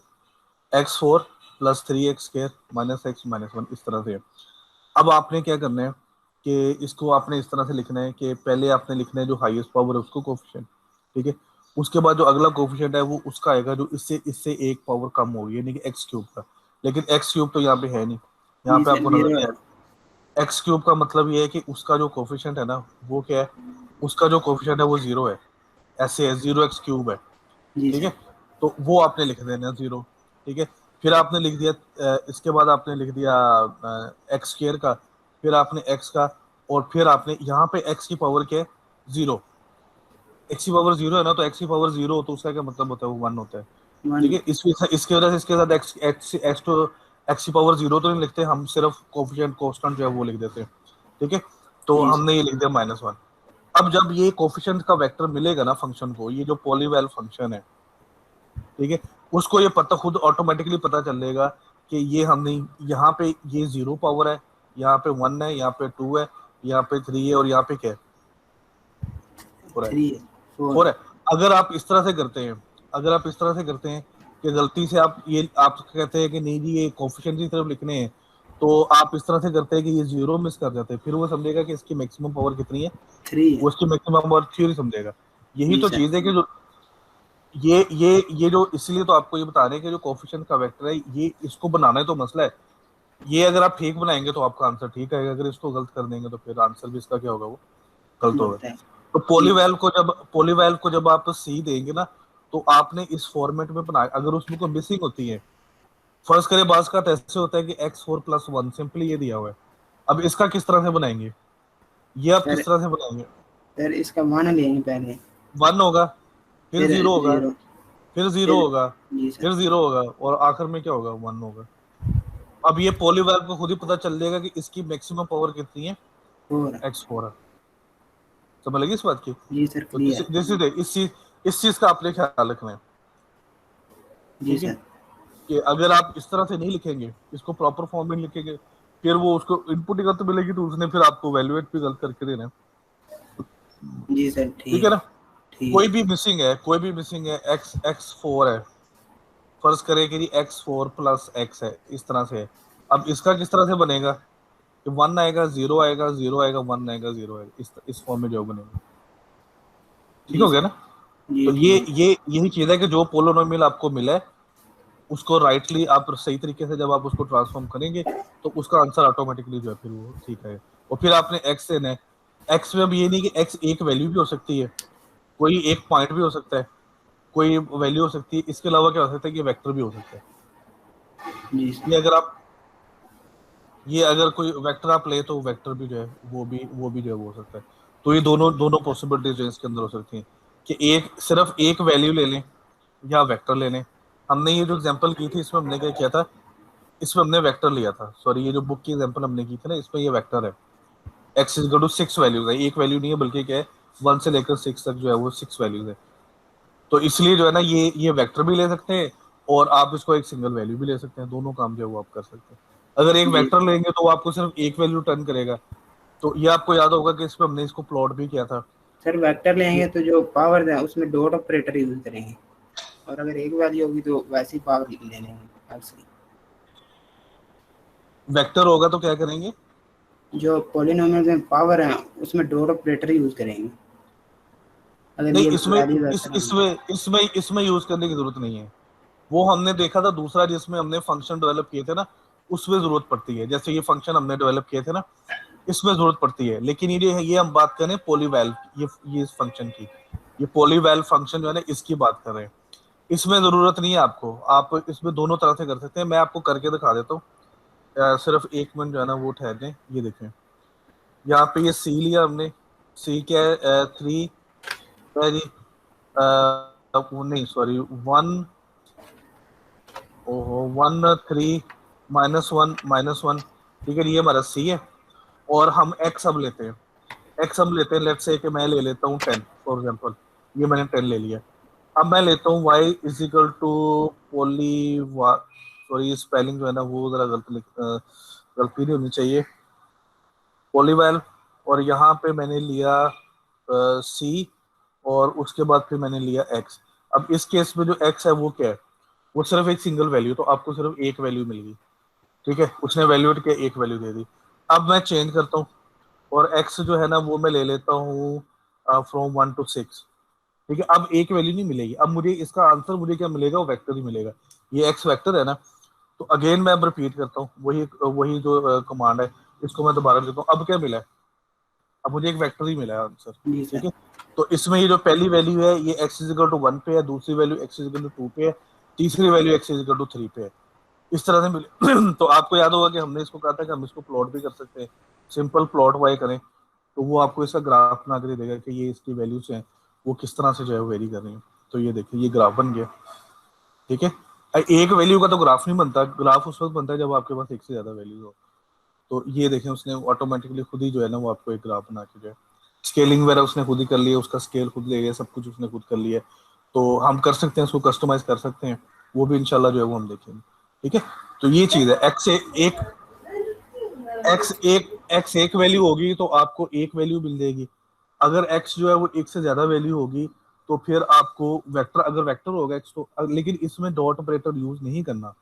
x4 plus 3x square minus x minus 1, इस तरह से। अब आपने क्या करना है कि इसको आपने इस तरह से लिखना है कि पहले आपने लिखना है जो हाईएस्ट पावर है उसको कोफिशिएंट, ठीक है। उसके बाद जो अगला कोफिशिएंट है वो उसका आएगा जो इससे एक पावर कम होगी, यानी कि एक्स क्यूब का। लेकिन एक्स क्यूब तो यहाँ पे है नहीं, यहाँ पे आपको नजर नहीं आ रहा। एक्स क्यूब का मतलब ये है कि उसका जो कोफिशिएंट है ना वो क्या है, उसका जो कोफिशिएंट है वो 0 है, ऐसे है 0x क्यूब है, ठीक है। तो वो आपने लिख देना 0, ठीक है। फिर आपने लिख दिया इसके बाद आपने लिख दिया एक्स स्क्वायर का, फिर आपने एक्स का, और फिर आपने यहाँ पे एक्स की पावर क्या है 0, एक्स की पावर 0 है ना, तो एक्स की पावर 0 हो तो उसका क्या मतलब होता है, वो 1 होता है, ठीक है। इसके वजह से इसके साथ एक्स की पावर 0 तो नहीं लिखते हम, सिर्फ कोफिशिएंट कांस्टेंट जो है वो लिख देते हैं, ठीक है। तो हमने ये लिख दिया -1। अब जब ये कोफिशिएंट का वेक्टर मिलेगा ना फंक्शन को, ये जो पॉलीवैल फंक्शन है, ठीक है, उसको ये पता खुद ऑटोमेटिकली पता चलेगा कि ये हमने यहाँ पे ये 0 पावर है, यहाँ पे 1 है, यहाँ पे 2 है, यहाँ पे 3 है, और यहाँ पे क्या है 4 है। अगर आप इस तरह से करते हैं, अगर आप इस तरह से करते हैं कि गलती से आप कहते हैं कि नहीं जी ये कोफिशिएंट की तरफ लिखने हैं, तो आप इस तरह से करते हैं कि ये 0 मिस कर जाते हैं, फिर वो समझेगा कि इसकी मैक्सिमम पावर कितनी है, 3, वो इसकी मैक्सिमम पावर 3 समझेगा। यही तो चीज है कि जो ये जो, इसलिए तो आपको ये बता रहे हैं कि जो कोफिशिएंट का वेक्टर है, ये इसको बनाना है तो मसला है। ये अगर आप ठीक बनाएंगे तो आपका आंसर ठीक आएगा, अगर इसको गलत कर देंगे तो फिर आंसर भी इसका क्या होगा, वो गलत होगा। तो पॉलीवैल को जब आप सी देंगे ना, तो आपने इस फॉर्मेट में बनाया। अगर उसमें कोई मिसिंग होती है, फर्स्ट करें बास का ऐसे होता है कि x4 प्लस 1 सिंपली ये दिया हुआ है, अब इसका किस तरह से बनाएंगे, ये आप किस तरह से बनाएंगे? सर इसका 1 लेंगे, पहले 1 होगा, फिर 0 होगा, फिर 0 होगा, फिर 0 होगा, और आखिर में क्या होगा, 1 होगा। अब ये पॉलीवैल को खुद ही पता चल जाएगा कि इसकी मैक्सिमम पावर कितनी है, x4 है। समझ लगी इस बात की? जी सर, क्लियर। इस चीज का आपने ख्याल रखना है, जी सर, कि अगर आप इस तरह से नहीं लिखेंगे, इसको प्रॉपर फॉर्म में लिखेंगे, फिर वो उसको इनपुट ही गलत मिलेगी, तो उसने फिर आपको वैल्यूएट भी गलत करके देना है। जी सर, ठीक है ना। कोई भी मिसिंग है, x4 है, फर्ज करें कि x4 प्लस x है, इस तरह से है। अब इसका किस तरह से बनेगा कि 1 आएगा 0 आएगा 0 आएगा 1 आएगा 0 आएगा, इस फॉर्म में जो बनेगा। ठीक जी हो गया सर। ना? जी तो ठीक है। ये यही चीज है कि जो पोलिनोमियल आपको मिला है उसको राइटली आप सही तरीके से जब आप उसको ट्रांसफॉर्म करेंगे तो उसका आंसर ऑटोमेटिकली जो है फिर वो ठीक है। और फिर आपने एक्स लेना है। एक्स में अब ये नहीं कि एक्स एक वैल्यू भी हो सकती है, कोई एक पॉइंट भी हो सकता है, कोई वैल्यू हो सकती है, इसके अलावा क्या हो सकता है कि वेक्टर भी हो सकता है। जी ये सर। अगर आप ये अगर कोई वेक्टर आप ले तो वेक्टर भी जो है वो भी जो है वो हो सकता है। तो ये दोनों दोनों पॉसिबिलिटीज जो है इसके अंदर हो सकती हैं कि एक सिर्फ एक वैल्यू ले लें या वेक्टर ले लें। हमने ये जो एग्जांपल की थी इसमें हमने क्या किया था, इसमें हमने वेक्टर लिया था। सॉरी, ये जो बुक की एग्जांपल हमने की थी ना, इसमें ये वेक्टर है। X is equal to 6 values है, एक वैल्यू नहीं है बल्कि क्या है 1 से लेकर 6 तक जो है वो 6 वैल्यूज है। तो इसलिए जो है ना ये वेक्टर भी ले सकते हैं और आप इसको एक सिंगल वैल्यू भी ले सकते हैं, दोनों काम जो है वो आप कर सकते हैं। अगर एक जी वेक्टर लेंगे तो वो आपको सिर्फ एक वैल्यू टर्न करेगा। तो ये आपको याद होगा कि इसमें हमने इसको प्लॉट भी किया था। सर, वेक्टर लेंगे तो जो पावर है उसमें डॉट ऑपरेटर यूज करेंगे, और अगर एक वैल्यू होगी तो वैसी पावर ले लेंगे एक्स। वेक्टर होगा तो क्या करेंगे? जो पॉलिनोमियल में पावर है उसमें डॉट ऑपरेटर यूज करेंगे, अगर नहीं, ये इसमें वैल्यू वेक्टर होगी। इसमें यूज करने की जरूरत नहीं है। वो हमने देखा था दूसरा जिसमें हमने फंक्शन डेवलप किए थे ना, उसमें जरूरत पड़ती है। जैसे ये फंक्शन हमने डेवलप किए थे ना, इसमें जरूरत पड़ती है। लेकिन ये हम बात करें पॉलीवैल, ये इस फंक्शन की, ये पॉलीवैल फंक्शन जो है ना इसकी बात कर रहे हैं। इसमें जरूरत नहीं है आपको, आप इसमें दोनों तरह से कर सकते हैं। मैं आपको करके दिखा देता हूँ। सिर्फ एक मिनट जो है ना वो ठहर जाए। ये देखें, यहाँ पे ये सी लिया हमने। सी क्या है? 3 है जी। नहीं सॉरी, 1, ओहो 1 3 -1 -1। ठीक है, ये हमारा सी है। और हम एक्स अब लेते हैं। एक्स हम लेते हैं, लेट्स से कि मैं ले लेता हूँ 10 फॉर एग्जांपल। ये मैंने 10 ले लिया। अब मैं लेता हूँ y is equal to poly, sorry spelling जो है ना वो जरा गलती नहीं होनी चाहिए, पॉलीवैल। और यहाँ पे मैंने लिया सी, और उसके बाद फिर मैंने लिया एक्स। अब इस केस में जो एक्स है वो क्या है? वो सिर्फ एक सिंगल वैल्यू, तो आपको सिर्फ एक वैल्यू मिल गई। ठीक है, उसने वैल्यूएट के एक वैल्यू दे दी। अब मैं चेंज करता हूँ और एक्स जो है ना वो मैं ले लेता हूँ फ्रॉम 1 to 6। ठीक है, अब एक वैल्यू नहीं मिलेगी। अब मुझे इसका आंसर मुझे क्या मिलेगा? वो वेक्टर ही मिलेगा। ये एक्स वेक्टर है ना। तो अगेन मैं अब रिपीट करता हूँ, वही वही जो कमांड है, इसको मैं दोबारा देता हूँ। अब क्या मिला है? अब मुझे एक वेक्टर ही मिला है आंसर। जी ठीक सर। है, तो इसमें ये जो पहली वैल्यू है ये एक्स इज इक्वल टू 1 पे है, दूसरी value x is equal to 2 पे है, तीसरी value x is equal to 3 पे है। इस तरह से मिले। तो आपको याद होगा कि हमने इसको कहा था कि हम इसको प्लॉट भी कर सकते हैं। सिंपल प्लॉट वाई करें तो वो आपको इसका ग्राफ बना कर देगा कि ये इसकी वैल्यूज हैं वो किस तरह से जो है वेरी कर रही हैं। तो ये देखिए ये ग्राफ बन गया। ठीक है, एक वैल्यू का तो ग्राफ नहीं बनता, ग्राफ उस वक्त बनता है जब आपके पास एक से ज्यादा वैल्यू हो। तो ये देखें उसने ऑटोमेटिकली खुद ही जो है ना वो आपको एक ग्राफ बना के जो है, स्केलिंग वगैरह उसने खुद ही कर लिया, उसका स्केल खुद ले लिया, सब कुछ उसने खुद कर लिया। तो हम कर सकते हैं, उसको कस्टमाइज कर सकते हैं, वो भी इंशाल्लाह जो है वो हम देखेंगे। ठीक है, तो ये चीज है। एक्स एक वैल्यू होगी तो आपको एक वैल्यू मिल जाएगी। अगर एक्स जो है वो एक से ज्यादा वैल्यू होगी तो फिर आपको वेक्टर, अगर वेक्टर होगा एक्स तो, लेकिन इसमें डॉट ऑपरेटर यूज नहीं करना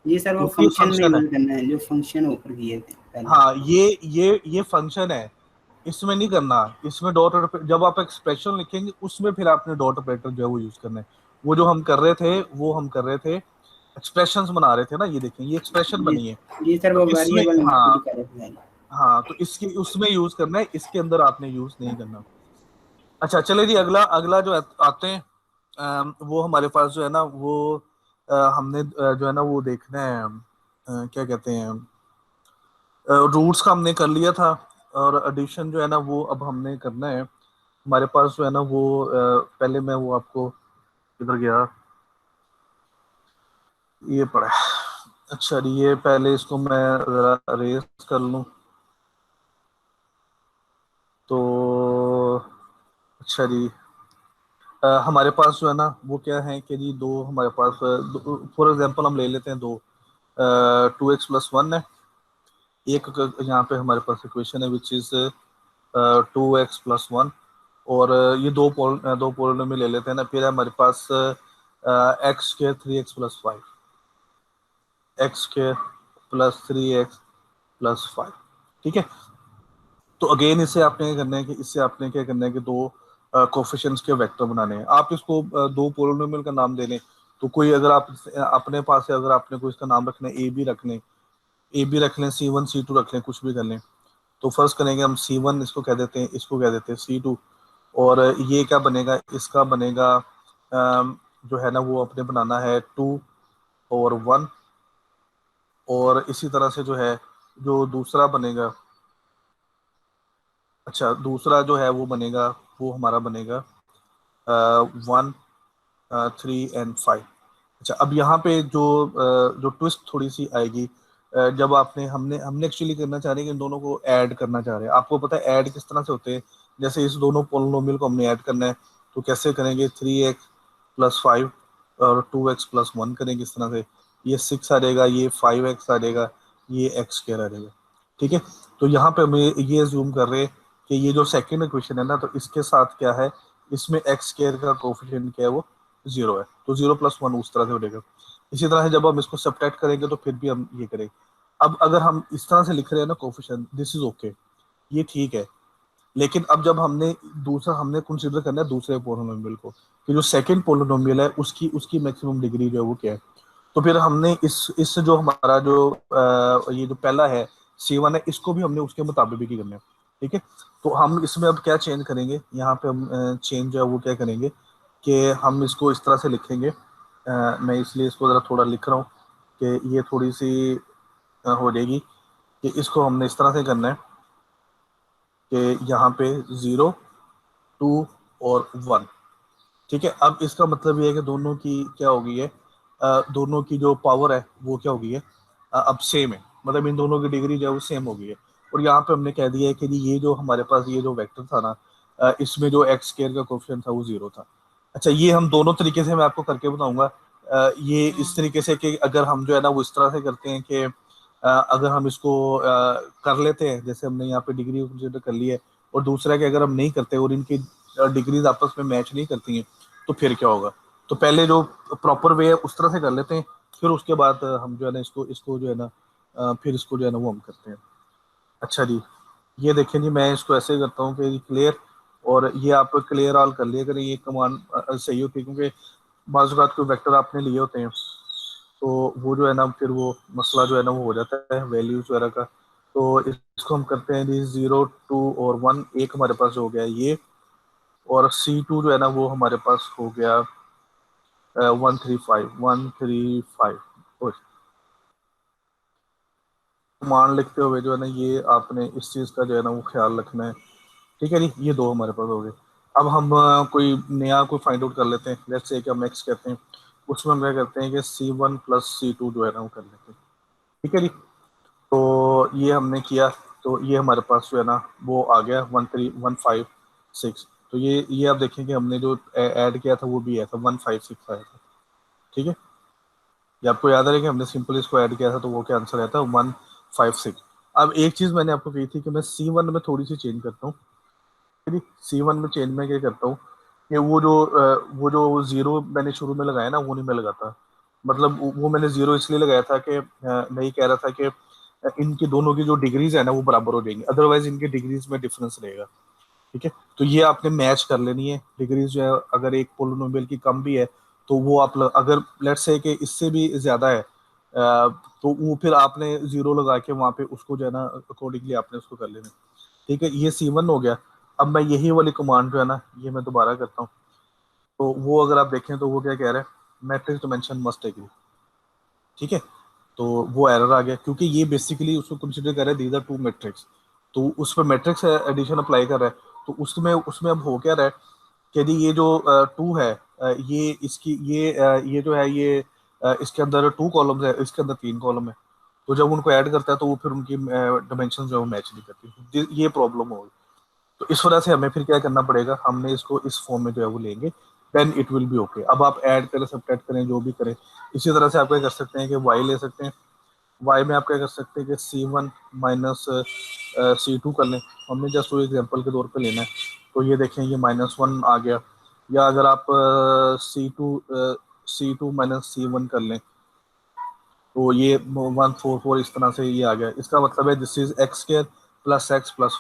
जी सर, वो क्योंकि ये फंक्शन में फंक्शन है। यूज करना है जो फंक्शन ऊपर किए थे पहले। हाँ, ये फंक्शन है, इसमें नहीं करना। इसमें डॉट ऑपरेटर जब आप एक्सप्रेशन लिखेंगे उसमें फिर आपने डॉट ऑपरेटर जो है वो यूज करना है। वो जो हम कर रहे थे वो हम कर रहे थे एक्सप्रेशंस बना रहे थे ना। ये देखें ये एक्सप्रेशन जी। बनी है। जी सर, तो वो इसमें वेरिएबल में हाँ, पूरी कर रहे थे। हाँ तो इसकी उसमें यूज करना है, इसके अंदर आपने यूज नहीं करना। अच्छा, चले जी, अगला अगला जो आते हैं वो हमारे पास जो है ना वो हमने जो है ना वो देखना है क्या कहते हैं, रूट्स का हमने कर लिया था। और एडिशन जो है ना वो अब हमने करना है। हमारे पास जो है ना वो पहले मैं वो आपको किधर गया, ये पड़ा है। अच्छा जी, ये पहले इसको मैं जरा रेस कर लूं तो। अच्छा जी, हमारे पास जो है ना वो क्या है कि जी दो हमारे पास, फॉर एग्जांपल हम ले लेते हैं दो, 2x+1 है। एक यहाँ पे हमारे पास इक्वेशन है विच इज 2x+1। और ये दो पोलिनोमियल ले लेते हैं ना। फिर हमारे पास x square 3x+5, x square +3x+5। ठीक है। तो अगेन इससे आपने क्या करना है कि इससे आपने क्या करना है कि दो कोफिशिएंट्स के वेक्टर बनाने हैं। आप इसको दो पोलिनोमियल का नाम दे लें, तो कोई अगर आप अपने पास है, अगर आपने कोई इसका नाम रखना है ए बी रख लें, C1 C2 रख लें, कुछ भी कर लें। तो फर्स्ट करेंगे हम C1, इसको कह देते हैं, इसको कह देते हैं C2, और ये क्या बनेगा, इसका बनेगा जो है ना वो अपने बनाना है 2/1, और इसी तरह से जो है जो दूसरा बनेगा, अच्छा दूसरा जो है वो बनेगा, वो हमारा बनेगा 1 3 एंड 5। अच्छा अब यहाँ पे जो ट्विस्ट थोड़ी सी आएगी, जब आपने हमने हमने एक्चुअली करना चाह रहे हैं कि इन दोनों को ऐड करना चाह रहे हैं। आपको पता है ऐड किस तरह से होते हैं, जैसे इस दोनों पोलिनोमियल को हमने ऐड करना है, तो कैसे करेंगे, 3x + 5 और 2x + 1 करेंगे इस तरह से, ये 6 आ जाएगा, ये 5x आ जाएगा, ये x² आ जाएगा। ठीक है, तो यहाँ पे हम ये अज्यूम कर रहे हैं कि ये जो सेकंड इक्वेशन है ना, तो इसके साथ क्या है, इसमें x² का कोफिशिएंट क्या है, वो 0 है, तो 0 + 1 उस तरह से हो जाएगा। इसी तरह से जब हम इसको सब्ट्रैक्ट करेंगे तो फिर भी हम ये करेंगे। अब अगर हम इस तरह से लिख रहे हैं ना कोफिशिएंट, दिस इज ओके, ये ठीक है। लेकिन अब जब हमने कंसीडर करना है दूसरे पोलिनोमियल को, कि जो सेकंड पोलिनोमियल है उसकी उसकी मैक्सिमम डिग्री जो है वो क्या है। तो फिर हमने इस जो हमारा जो ये जो पहला है C1 है, इसको भी हमने उसके मुताबिक ही करना है। ठीक है, तो हम इसमें अब क्या चेंज करेंगे, यहाँ पे हम चेंज जो है वो क्या करेंगे कि हम इसको इस तरह से लिखेंगे, मैं इसलिए इसको ज़रा थोड़ा लिख रहा हूँ कि ये थोड़ी सी हो जाएगी, कि इसको हमने इस तरह से करना है कि यहाँ पे 0 2 और 1। ठीक है, अब इसका मतलब ये है कि दोनों की क्या हो गई है, दोनों की जो पावर है वो क्या हो गई है, अब सेम है, मतलब इन दोनों की डिग्री जो है वो सेम हो गई है। और यहाँ पे हमने कह दिया है कि जी ये जो हमारे पास ये जो वेक्टर था ना, इसमें जो x² का कोफिशिएंट था वो 0 था। अच्छा ये हम दोनों तरीके से मैं आपको करके बताऊंगा। ये इस तरीके से कि अगर हम जो है ना वो इस तरह से करते हैं कि अगर हम इसको कर लेते हैं, जैसे हमने यहाँ पे डिग्री कंसिडर कर ली है, और दूसरा कि अगर हम नहीं करते और इनकी डिग्रीज आपस में मैच नहीं करती हैं, तो फिर क्या होगा। तो पहले जो प्रॉपर वे है उस तरह से कर लेते हैं, फिर उसके बाद हम जो है ना इसको इसको जो है ना फिर इसको जो है ना वो हम करते हैं। अच्छा जी, ये देखें जी, मैं इसको ऐसे करता हूँ कि क्लियर, और ये आप क्लियर ऑल कर लिया करें, ये कमांड सही होती है, क्योंकि बाज़ औक़ात कोई वेक्टर आपने लिए होते हैं तो वो जो है ना फिर वो मसला जो है ना वो हो जाता है वैल्यूज वगैरह का। तो इसको हम करते हैं जी 0 2 और 1, एक हमारे पास हो गया ये, और C2 जो है ना वो हमारे पास हो गया 135 मान लिखते हुए जो है ना ये आपने इस चीज़ का जो है ना वो ख्याल रखना है। ठीक है जी, ये दो हमारे पास हो गए। अब हम कोई नया कोई फाइंड आउट कर लेते हैं, लेट्स से कि हम x कहते हैं, उसमें हम क्या करते हैं कि C1 + C2 जो है ना वो कर लेते हैं। ठीक है जी, तो ये हमने किया, तो ये हमारे पास जो है ना वो आ गया 13156। तो ये आप देखें कि हमने जो ऐड किया था वो भी आया था 1565 आया था। ठीक है, ये आपको याद है कि हमने सिंपल इसको ऐड किया था, तो वो क्या आंसर आया था 156। अब एक चीज़ मैंने आपको कही थी कि मैं C1 में थोड़ी सी चेंज करता हूँ। C1 में चेंज में क्या करता हूँ कि वो जो जीरो मैंने शुरू में लगाया ना वो नहीं मैं लगाता। मतलब वो मैंने जीरो इसलिए लगाया था कि मैं ये कह रहा था कि इनकी दोनों की जो डिग्रीज है ना वो बराबर हो जाएंगी, अदरवाइज इनकी डिग्रीज में डिफरेंस रहेगा। ठीक है, तो ये आपने मैच कर लेनी है डिग्रीज जो है, अगर एक पोलिनोमियल की कम भी है तो वो आप अगर लेट्स से कि इससे भी ज्यादा है तो वो फिर आपने जीरो लगा के वहां पे उसको जो है ना अकॉर्डिंगली आपने उसको कर लेना। ठीक है, ये C1 हो गया। अब मैं यही वाली कमांड जो है ना ये मैं दोबारा करता हूँ, तो वो अगर आप देखें तो वो क्या कह रहा है, मैट्रिक्स डिमेंशन मस्ट एग्री। ठीक है, तो वो एरर आ गया, क्योंकि ये बेसिकली उसको कंसिडर कर रहा है दीज आर टू मैट्रिक्स, तो उस पर मैट्रिक्स एडिशन अप्लाई कर रहा है। तो उसमें उसमें अब हो क्या रहा है कि यदि ये जो टू है ये इसकी ये जो है ये इसके अंदर 2 कॉलम्स है, इसके अंदर 3 कॉलम है, तो जब उनको ऐड करता है तो वो फिर उनकी डिमेंशन जो है वो मैच नहीं करती, ये प्रॉब्लम होगी। तो इस वजह से हमें फिर क्या करना पड़ेगा, हमने इसको इस फॉर्म में जो है वो लेंगे, then it will be okay. अब आप ऐड करें सब्ट्रैक्ट करें जो भी करें, इसी तरह से आप क्या कर सकते हैं कि y ले सकते हैं, y में आप क्या कर सकते हैं कि C1 - C2 कर लें, हमने जस्ट वो एग्जांपल के तौर पे लेना है। तो ये देखें ये -1 आ गया, या अगर आप C2 - C1 कर लें तो ये 144 इस तरह से ये आ गया। इसका मतलब है this is x² plus x plus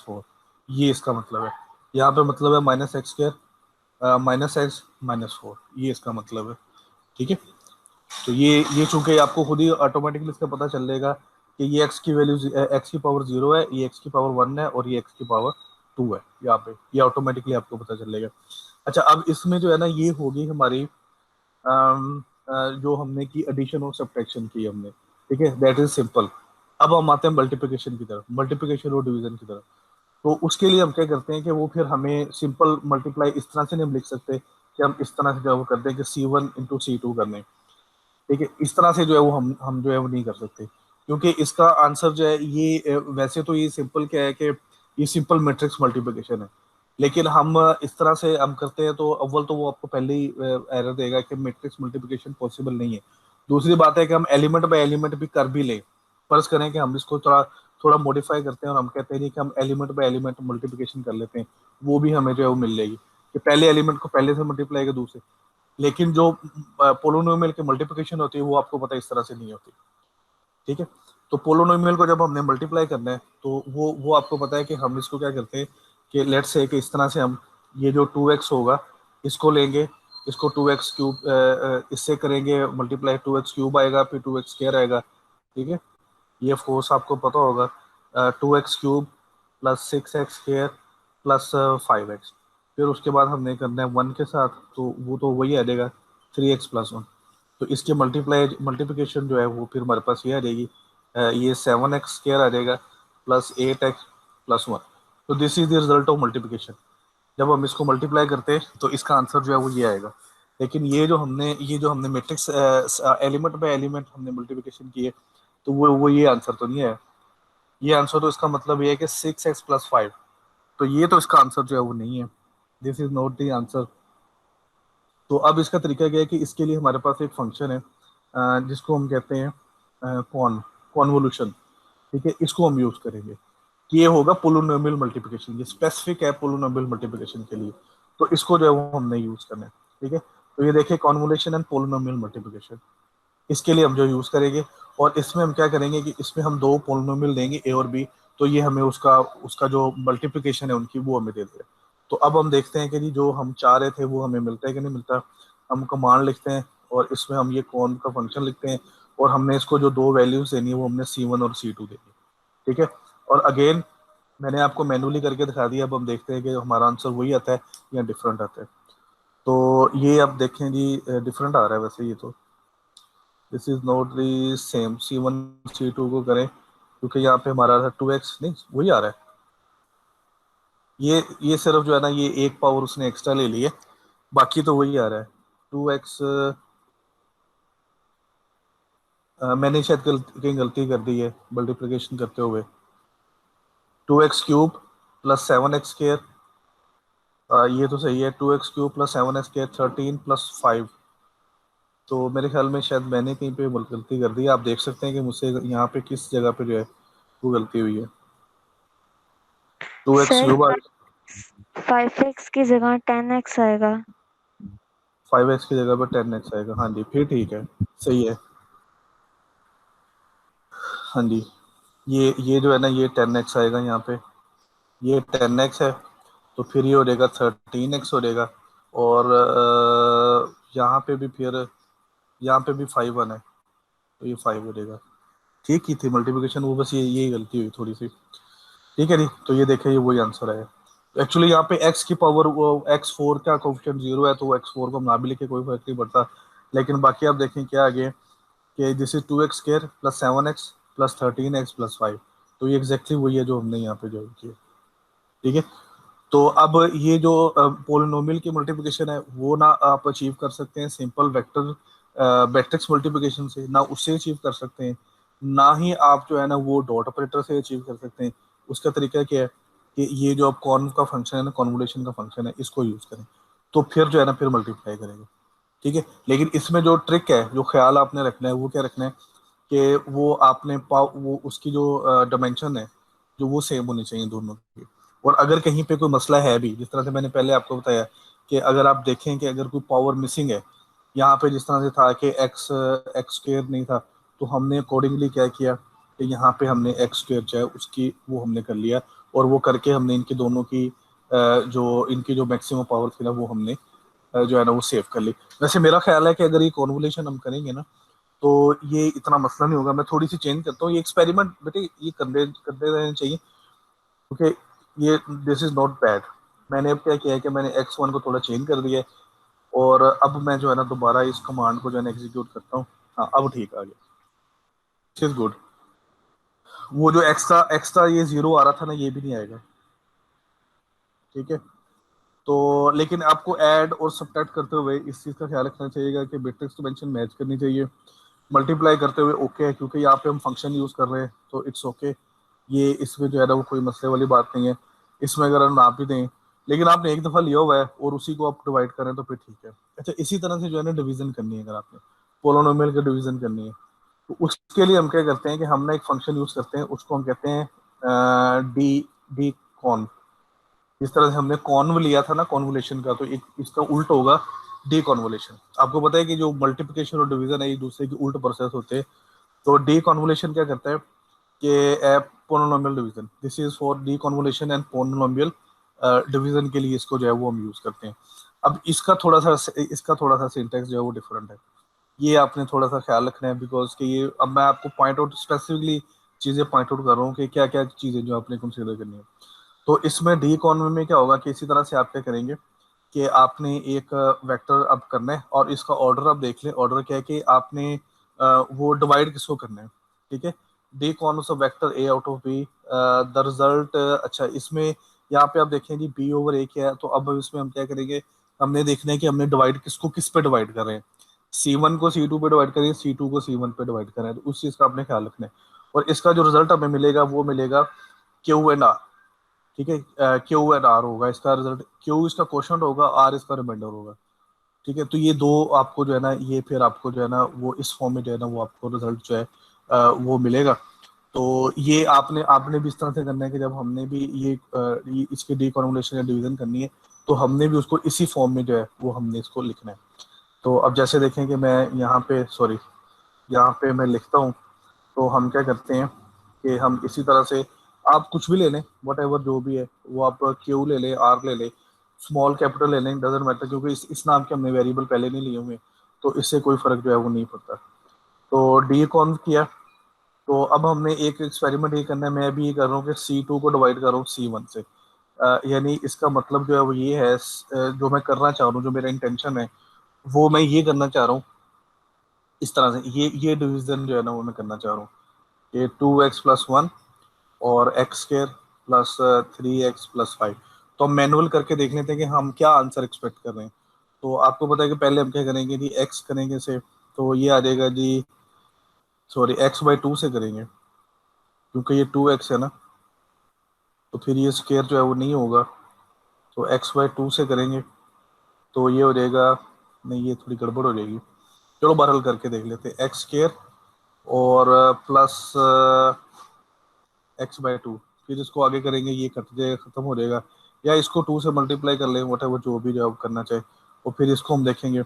four, ये इसका मतलब है। यहाँ पे मतलब है minus x square minus x minus four, ये इसका मतलब है। ठीक है, तो ये चूंकि आपको खुद ही ऑटोमेटिकली इसका पता चल जाएगा कि ये एक्स की वैल्यू एक्स की पावर 0 है, ये एक्स की पावर 1 है और ये एक्स की पावर 2 है। यहाँ पे ये ऑटोमेटिकली आपको पता चलेगा। अच्छा, अब इसमें जो है ना ये होगी हमारी जो हमने की एडिशन और सब्ट्रैक्शन की हमने, ठीक है, दैट इज सिंपल। अब हम आते हैं मल्टीप्लिकेशन की तरफ, मल्टीप्लिकेशन और डिवीजन की तरफ। तो उसके लिए हम क्या करते हैं कि वो फिर हमें सिंपल मल्टीप्लाई इस तरह से नहीं हम लिख सकते कि हम इस तरह से जो करते हैं कि C1 इंटू C2 करने, ठीक है, इस तरह से जो है वो हम जो है वो नहीं कर सकते, क्योंकि इसका आंसर जो है ये वैसे तो ये सिंपल क्या है कि ये सिंपल मैट्रिक्स मल्टीप्लिकेशन है, लेकिन हम इस तरह से हम करते हैं तो अव्वल तो वो आपको पहले ही एरर देगा कि मैट्रिक्स मल्टीप्लिकेशन पॉसिबल नहीं है। दूसरी बात है कि हम एलिमेंट बाय एलिमेंट भी कर भी लें, फर्ज करें कि हम इसको थोड़ा थोड़ा मॉडिफाई करते हैं और हम कहते हैं कि हम एलिमेंट बाय एलिमेंट मल्टीप्लिकेशन कर लेते हैं, वो भी हमें जो है वो मिल जाएगी कि पहले एलिमेंट को पहले से मल्टीप्लाई कर दूसरे। लेकिन जो पोलोनोमियल की मल्टीप्लिकेशन होती है वो आपको पता है इस तरह से नहीं होती। ठीक है, तो पोलोनोमियल को जब हमने मल्टीप्लाई करना है तो वो आपको पता है कि हम इसको क्या करते हैं कि लेट्स से कि इस तरह से हम ये जो 2x होगा इसको लेंगे, इसको 2x क्यूब इससे करेंगे मल्टीप्लाई, 2x क्यूब आएगा फिर 2x स्क्वायर आएगा। ठीक है, ये फोर्स आपको पता होगा 2x cube plus 6x square plus 5x, फिर उसके बाद हमने करना है 1 के साथ, तो वो तो वही आ जाएगा 3x प्लस 1। तो इसके मल्टीप्लिकेशन जो है वो फिर हमारे पास ये आ जाएगी ये 7x स्क्वायर आ जाएगा प्लस 8x प्लस 1। तो this is the result of multiplication. जब हम इसको मल्टीप्लाई करते हैं तो इसका आंसर जो है वो ये आएगा। लेकिन ये जो हमने मैट्रिक्स एलिमेंट बाय एलिमेंट हमने मल्टीप्लिकेशन की है तो वो ये आंसर तो नहीं है। ये आंसर तो इसका मतलब ये है कि 6x प्लस 5, तो ये तो इसका आंसर जो है वो नहीं है, this is not the answer. तो अब इसका तरीका क्या है कि इसके लिए हमारे पास एक फंक्शन है जिसको हम कहते हैं कॉन्वोल्यूशन। ठीक है, इसको हम यूज करेंगे कि ये होगा पोलिनोमियल मल्टीप्लिकेशन, ये स्पेसिफिक है पोलिनोमियल मल्टीप्लिकेशन के लिए, तो इसको जो है वो हमने यूज करना है। ठीक है, तो ये देखिए कॉन्वोल्यूशन एंड पोलिनोमियल मल्टीप्लिकेशन, इसके लिए हम जो यूज करेंगे, और इसमें हम क्या करेंगे कि इसमें हम दो पोलिनोमियल देंगे ए और बी, तो ये हमें उसका उसका जो मल्टीप्लिकेशन है उनकी वो हमें दे देगा। तो अब हम देखते हैं कि जी जो हम चाह रहे थे वो हमें मिलता है कि नहीं मिलता। हम कमांड लिखते हैं और इसमें हम ये कॉन का फंक्शन लिखते हैं और हमने इसको जो दो वैल्यूज देनी है वो हमने C1 और C2 देनी है। ठीक है, और अगेन मैंने आपको मैनुअली करके दिखा दिया। अब हम देखते हैं कि हमारा आंसर वही आता है या डिफरेंट आता है। तो ये अब देखें जी डिफरेंट आ रहा है वैसे, ये तो this is not the same. C1 C2 को करें क्योंकि यहाँ पे हमारा 2x नहीं वही आ रहा है। ये सिर्फ जो है ना ये एक पावर उसने एक्स्ट्रा ले ली है, बाकी तो वही आ रहा है 2x। मैंने शायद कहीं गलती कर दी है मल्टीप्लिकेशन करते हुए। 2x cube plus 7x square, ये तो सही है। 2x cube plus 7x square 13 plus 5, तो मेरे ख्याल में शायद मैंने कहीं पे गलती कर दी है। आप देख सकते हैं कि मुझसे यहाँ पे किस जगह पे जो है वो गलती हुई है। 2x सर क्यूब 5x की जगह 10x आएगा। 5x की जगह पर 10x आएगा, हाँ जी फिर ठीक है, सही है। हाँ जी, ये जो है ना ये 10x आएगा यहाँ पे, ये 10x है, तो फिर ये हो जाएगा 13x हो जाएगा। और यहाँ पे भी फिर यहाँ पे भी 5 1 है तो ये 5 हो जाएगा। ठीक ही थी मल्टीप्लिकेशन, वो बस यही गलती हुई थोड़ी सी। ठीक है जी, तो ये देखें ये वही आंसर है। एक्चुअली यहाँ पे x की पावर वो x4 का कोफिशिएंट 0 है, तो x4 को हम ना भी लिखे कोई फर्क नहीं पड़ता। लेकिन बाकी आप देखें क्या आगे कि this is 2x square plus 7x plus 13x plus 5, तो ये एग्जैक्टली वही है जो हमने यहाँ पे जो किया। ठीक है, तो अब ये जो पोलिनोमियल की मल्टीप्लिकेशन है वो ना आप अचीव कर सकते हैं सिंपल वेक्टर मैट्रिक्स मल्टीप्लिकेशन से, ना उससे अचीव कर सकते हैं, ना ही आप जो है ना वो डॉट ऑपरेटर से अचीव कर सकते हैं। उसका तरीका क्या है कि ये जो आप कॉन का फंक्शन है ना, कॉन्वोल्यूशन का फंक्शन है, इसको यूज करें तो फिर जो है ना फिर मल्टीप्लाई करेंगे। ठीक है, लेकिन इसमें जो ट्रिक है, जो ख्याल आपने रखना है वो क्या रखना है कि वो आपने वो उसकी जो डायमेंशन है जो वो सेम होनी चाहिए दोनों की। और अगर कहीं पे कोई मसला है भी, जिस तरह से मैंने पहले आपको बताया कि अगर आप देखें कि अगर कोई पावर मिसिंग है यहाँ पे, जिस तरह से था कि एक्स स्क्वायर नहीं था, तो हमने अकॉर्डिंगली क्या किया कि यहाँ पे हमने एक्स स्क्वायर जो है उसकी वो हमने कर लिया, और वो करके हमने इनकी दोनों की जो इनकी जो मैक्सिमम पावर थी ना वो हमने जो है ना वो सेव कर ली। वैसे मेरा ख्याल है कि अगर ये कॉन्वोल्यूशन हम करेंगे ना तो ये इतना मसला नहीं होगा। मैं थोड़ी सी चेंज करता हूँ, ये एक्सपेरिमेंट बेटे ये करते रहना चाहिए, क्योंकि ये दिस इज नॉट बैड। मैंने अब क्या किया है कि मैंने x1 को थोड़ा चेंज कर दिया है, और अब मैं जो है ना दोबारा इस कमांड को जो है ना एग्जीक्यूट करता हूँ। हाँ अब ठीक आ गया, इज गुड। वो जो एक्स्ट्रा एक्स्ट्रा ये 0 आ रहा था ना ये भी नहीं आएगा, ठीक है। तो लेकिन आपको ऐड और सब्ट्रैक्ट करते हुए इस चीज़ का ख्याल रखना चाहिएगा कि मैट्रिक्स डायमेंशन मैच करनी चाहिए। मल्टीप्लाई करते हुए ओके है, क्योंकि यहाँ पे हम फंक्शन यूज़ कर रहे हैं तो इट्स ओके। ये इसमें जो है ना वो कोई मसले वाली बात नहीं है। इसमें अगर हम नाप भी दें, लेकिन आपने एक दफ़ा लिया हुआ है और उसी को आप डिवाइड करें तो फिर ठीक है। अच्छा, इसी तरह से जो है ना डिवीजन करनी है, अगर आपने पोलोनोमियल का डिवीजन करनी है तो उसके लिए हम क्या करते हैं कि हम ना एक फंक्शन यूज़ करते हैं, उसको हम कहते हैं डी डी कॉन। जिस तरह से हमने कॉन्व लिया था ना कॉन्वोल्यूशन का, तो एक इसका उल्ट होगा डी कॉन्वोल्यूशन। आपको पता है कि जो मल्टीप्लिकेशन और डिवीजन है एक दूसरे के उल्ट प्रोसेस होते हैं। तो डी कॉन्वोल्यूशन क्या करता है कि polynomial division, this is for D convolution and polynomial division के लिए इसको जो है वो हम यूज करते हैं। अब इसका थोड़ा सा सिंटेक्स जो है वो डिफरेंट है, ये आपने थोड़ा सा ख्याल रखना है, बिकॉज कि ये अब मैं आपको पॉइंट आउट स्पेसिफिकली चीज़ें पॉइंट आउट कर रहा हूँ कि क्या क्या चीज़ें जो आपने कंसिडर करनी है। तो इसमें डी कॉन्व में क्या होगा कि इसी तरह से आप क्या करेंगे कि आपने एक वेक्टर अब करना है, और इसका ऑर्डर आप देख लें। ऑर्डर क्या है कि आपने वो डिवाइड किसको करना है, ठीक है। Deconv of vector A out of B, the result. अच्छा, इसमें यहाँ पे आप देखें जी बी ओवर ए क्या है, तो अब इसमें हम क्या करेंगे, हमने देखना है कि हमने डिवाइड किसको किस पे डिवाइड कर रहे हैं। C1 को C2 पे डिवाइड करें, C2 को C1 पे डिवाइड करें, तो उस चीज़ का आपने ख्याल रखना है। और इसका जो रिजल्ट हमें मिलेगा वो मिलेगा क्यू एंड आर, ठीक है। क्यू एंड आर होगा इसका रिजल्ट, क्यू इसका क्वोशंट होगा, आर इसका रिमाइंडर होगा, ठीक है। तो ये दो आपको जो है ना ये फिर आपको जो है ना वो इस फॉर्म में जो है ना वो आपको रिजल्ट जो है वो मिलेगा। तो ये आपने आपने भी इस तरह से करना है कि जब हमने भी ये इसकी डीकॉन्वोल्यूशन या डिवीजन करनी है तो हमने भी उसको इसी फॉर्म में जो है वो हमने इसको लिखना है। तो अब जैसे देखें कि मैं यहाँ पे यहाँ पे मैं लिखता हूँ, तो हम क्या करते हैं कि हम इसी तरह से आप कुछ भी ले लें, वट एवर जो भी है वो आप क्यू ले लें, आर ले लें, स्मॉल कैपिटल ले लें, डजेंट मैटर, क्योंकि इस नाम के हमने वेरिएबल पहले नहीं लिए हुए, तो इससे कोई फर्क जो है वो नहीं पड़ता। तो डी कॉन्व किया, तो अब हमने एक एक्सपेरिमेंट ये करना है। मैं भी ये कर रहा हूँ कि C2 को डिवाइड कर रहा हूँ C1 से। यानी इसका मतलब जो है वो ये है, जो मैं करना चाह रहा हूँ, जो मेरा इंटेंशन है वो मैं ये करना चाह रहा हूँ इस तरह से। ये डिवीजन जो है ना वो मैं करना चाह रहा हूँ कि 2x+1 और एक्स स्क्वायर प्लस 3x+5। तो हम मैनुअल करके देख लेते हैं कि हम क्या आंसर एक्सपेक्ट कर रहे हैं। तो आपको पता है कि पहले हम क्या करेंगे जी, x करेंगे से, तो ये आ जाएगा जी, सॉरी x/2 से करेंगे, क्योंकि ये 2x है ना, तो फिर ये स्क्वायर जो है वो नहीं होगा, तो x/2 से करेंगे तो ये हो जाएगा, नहीं ये थोड़ी गड़बड़ हो जाएगी, चलो बहरहाल करके देख लेते हैं। एक्स स्क्वायर और प्लस x/2, फिर इसको आगे करेंगे, ये कट जाएगा, खत्म हो जाएगा, या इसको 2 से मल्टीप्लाई कर लें, वट एवर जो भी जो करना चाहे, और फिर इसको हम देखेंगे।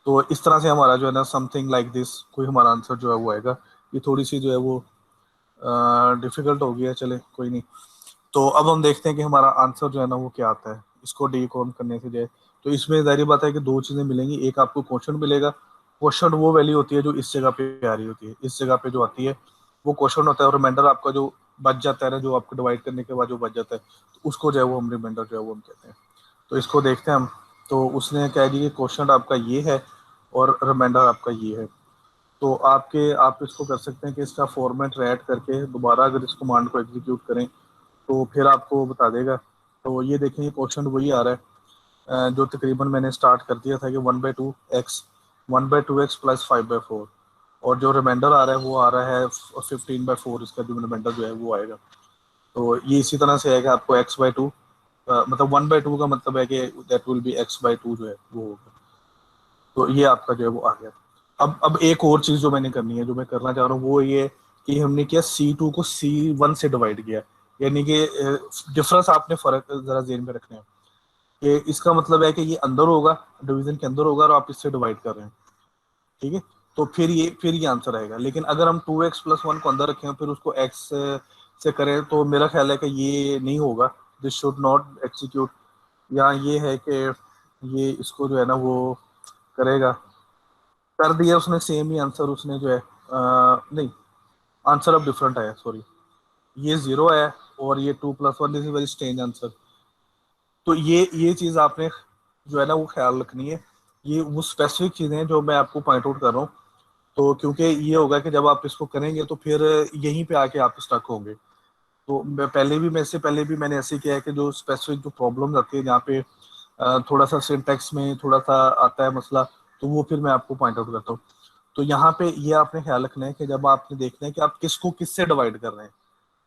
तो इस तरह से हमारा जो है ना समथिंग लाइक दिस कोई हमारा आंसर जो है वो आएगा। ये थोड़ी सी जो है वो डिफिकल्ट हो गया, चले कोई नहीं। तो अब हम देखते हैं कि हमारा आंसर जो है ना वो क्या आता है इसको डीकॉन करने से जो है। तो इसमें जाहिर बात है कि दो चीज़ें मिलेंगी, एक आपको क्वेश्चन मिलेगा। क्वेश्चन वो वैल्यू होती है जो इस जगह पे आ रही होती है, इस जगह पे जो आती है वो क्वेश्चन होता है, और रिमाइंडर आपका जो बच जाता है ना, जो आपको डिवाइड करने के बाद जो बच जाता है, तो उसको जो है वो हम रिमाइंडर जो है वो हम कहते हैं। तो इसको देखते हैं हम। तो उसने कह दिया कि क्वेश्चन आपका ये है और रिमाइंडर आपका ये है। तो आप इसको कर सकते हैं कि इसका फॉर्मेट रैट करके दोबारा अगर इस कमांड को एग्जीक्यूट करें तो फिर आपको बता देगा। तो ये देखें, ये क्वेश्चन वही आ रहा है जो तकरीबन मैंने स्टार्ट कर दिया था कि 1/2x प्लस 5/4, और जो रिमाइंडर आ रहा है वो आ रहा है 15/4, इसका जो रिमाइंडर जो है वो आएगा। तो ये इसी तरह से आएगा आपको x/2, मतलब 1/2 का मतलब है कि दैट विल बी x/2 जो है वो होगा। तो ये आपका जो है वो आ गया। अब एक और चीज़ जो मैंने करनी है, जो मैं करना चाह रहा हूँ वो ये कि हमने किया C2 को C1 से डिवाइड किया, यानी कि डिफरेंस आपने फर्क जरा जेन में रखना है कि इसका मतलब है कि ये अंदर होगा, डिवीजन के अंदर होगा, और आप इससे डिवाइड कर रहे हैं, ठीक है। तो फिर ये आंसर आएगा। लेकिन अगर हम 2x+1 को अंदर रखें फिर उसको x से करें तो मेरा ख्याल है कि ये नहीं होगा, दिस शुड नॉट एक्सिक्यूट। या ये है कि ये इसको जो है ना वो करेगा, कर दिया उसने सेम ही आंसर, उसने जो है नहीं, आंसर अब डिफरेंट आया, सॉरी, ये 0 है और ये 2+1, this is very strange answer. तो ये चीज़ आपने जो है ना वो ख्याल रखनी है। ये वो स्पेसिफिक चीज़ें हैं जो मैं आपको पॉइंट आउट कर रहा हूँ। तो क्योंकि ये होगा कि जब आप इसको करेंगे तो फिर यहीं पे आके आप स्टक होंगे। तो मैं इससे पहले भी मैंने ऐसे किया है कि जो स्पेसिफिक जो प्रॉब्लम आती है जहाँ पे थोड़ा सा सिंटैक्स में थोड़ा सा आता है मसला, तो वो फिर मैं आपको पॉइंट आउट करता हूँ। तो यहाँ पे ये आपने ख्याल रखना है कि जब आपने देखना है कि आप किसको किससे डिवाइड कर रहे हैं,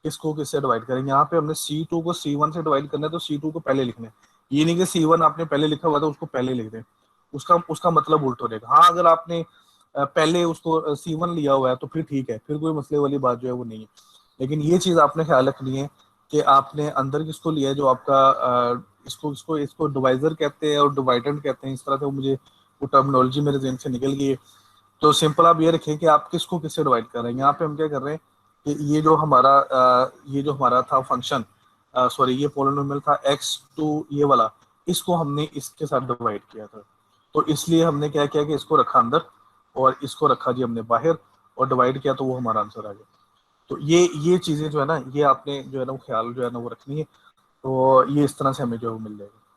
किसको किससे डिवाइड करें। यहाँ पे हमने C2 को C1 से डिवाइड करना है तो C2 को पहले लिखना है। ये नहीं कि C1 आपने पहले लिखा हुआ था उसको पहले लिख दें, उसका मतलब उल्ट हो जाएगा। हाँ, अगर आपने पहले उसको C1 लिया हुआ है तो फिर ठीक है, फिर कोई मसले वाली बात जो है वो नहीं है। लेकिन ये चीज़ आपने ख्याल रखनी है कि आपने अंदर किसको लिया है, जो आपका इसको इसको इसको डिवाइजर कहते हैं और डिवाइडेंड कहते हैं, इस तरह से मुझे वो टर्मिनोलॉजी मेरे ज़हन से निकल गई है। तो सिंपल आप ये रखें कि आप किसको किससे डिवाइड कर रहे हैं। यहाँ पे हम क्या कर रहे हैं कि ये जो हमारा था फंक्शन, सॉरी ये पॉलिनोमियल था x2 ये वाला, इसको हमने इसके साथ डिवाइड किया था। तो इसलिए हमने क्या किया कि इसको रखा अंदर और इसको रखा जी हमने बाहर और डिवाइड किया, तो वो हमारा आंसर आ गया। तो ये चीज़ें जो है ना, ये आपने जो है ना वो ख्याल जो है ना वो रखनी है। तो ये इस तरह से हमें जो है वो मिल जाएगा।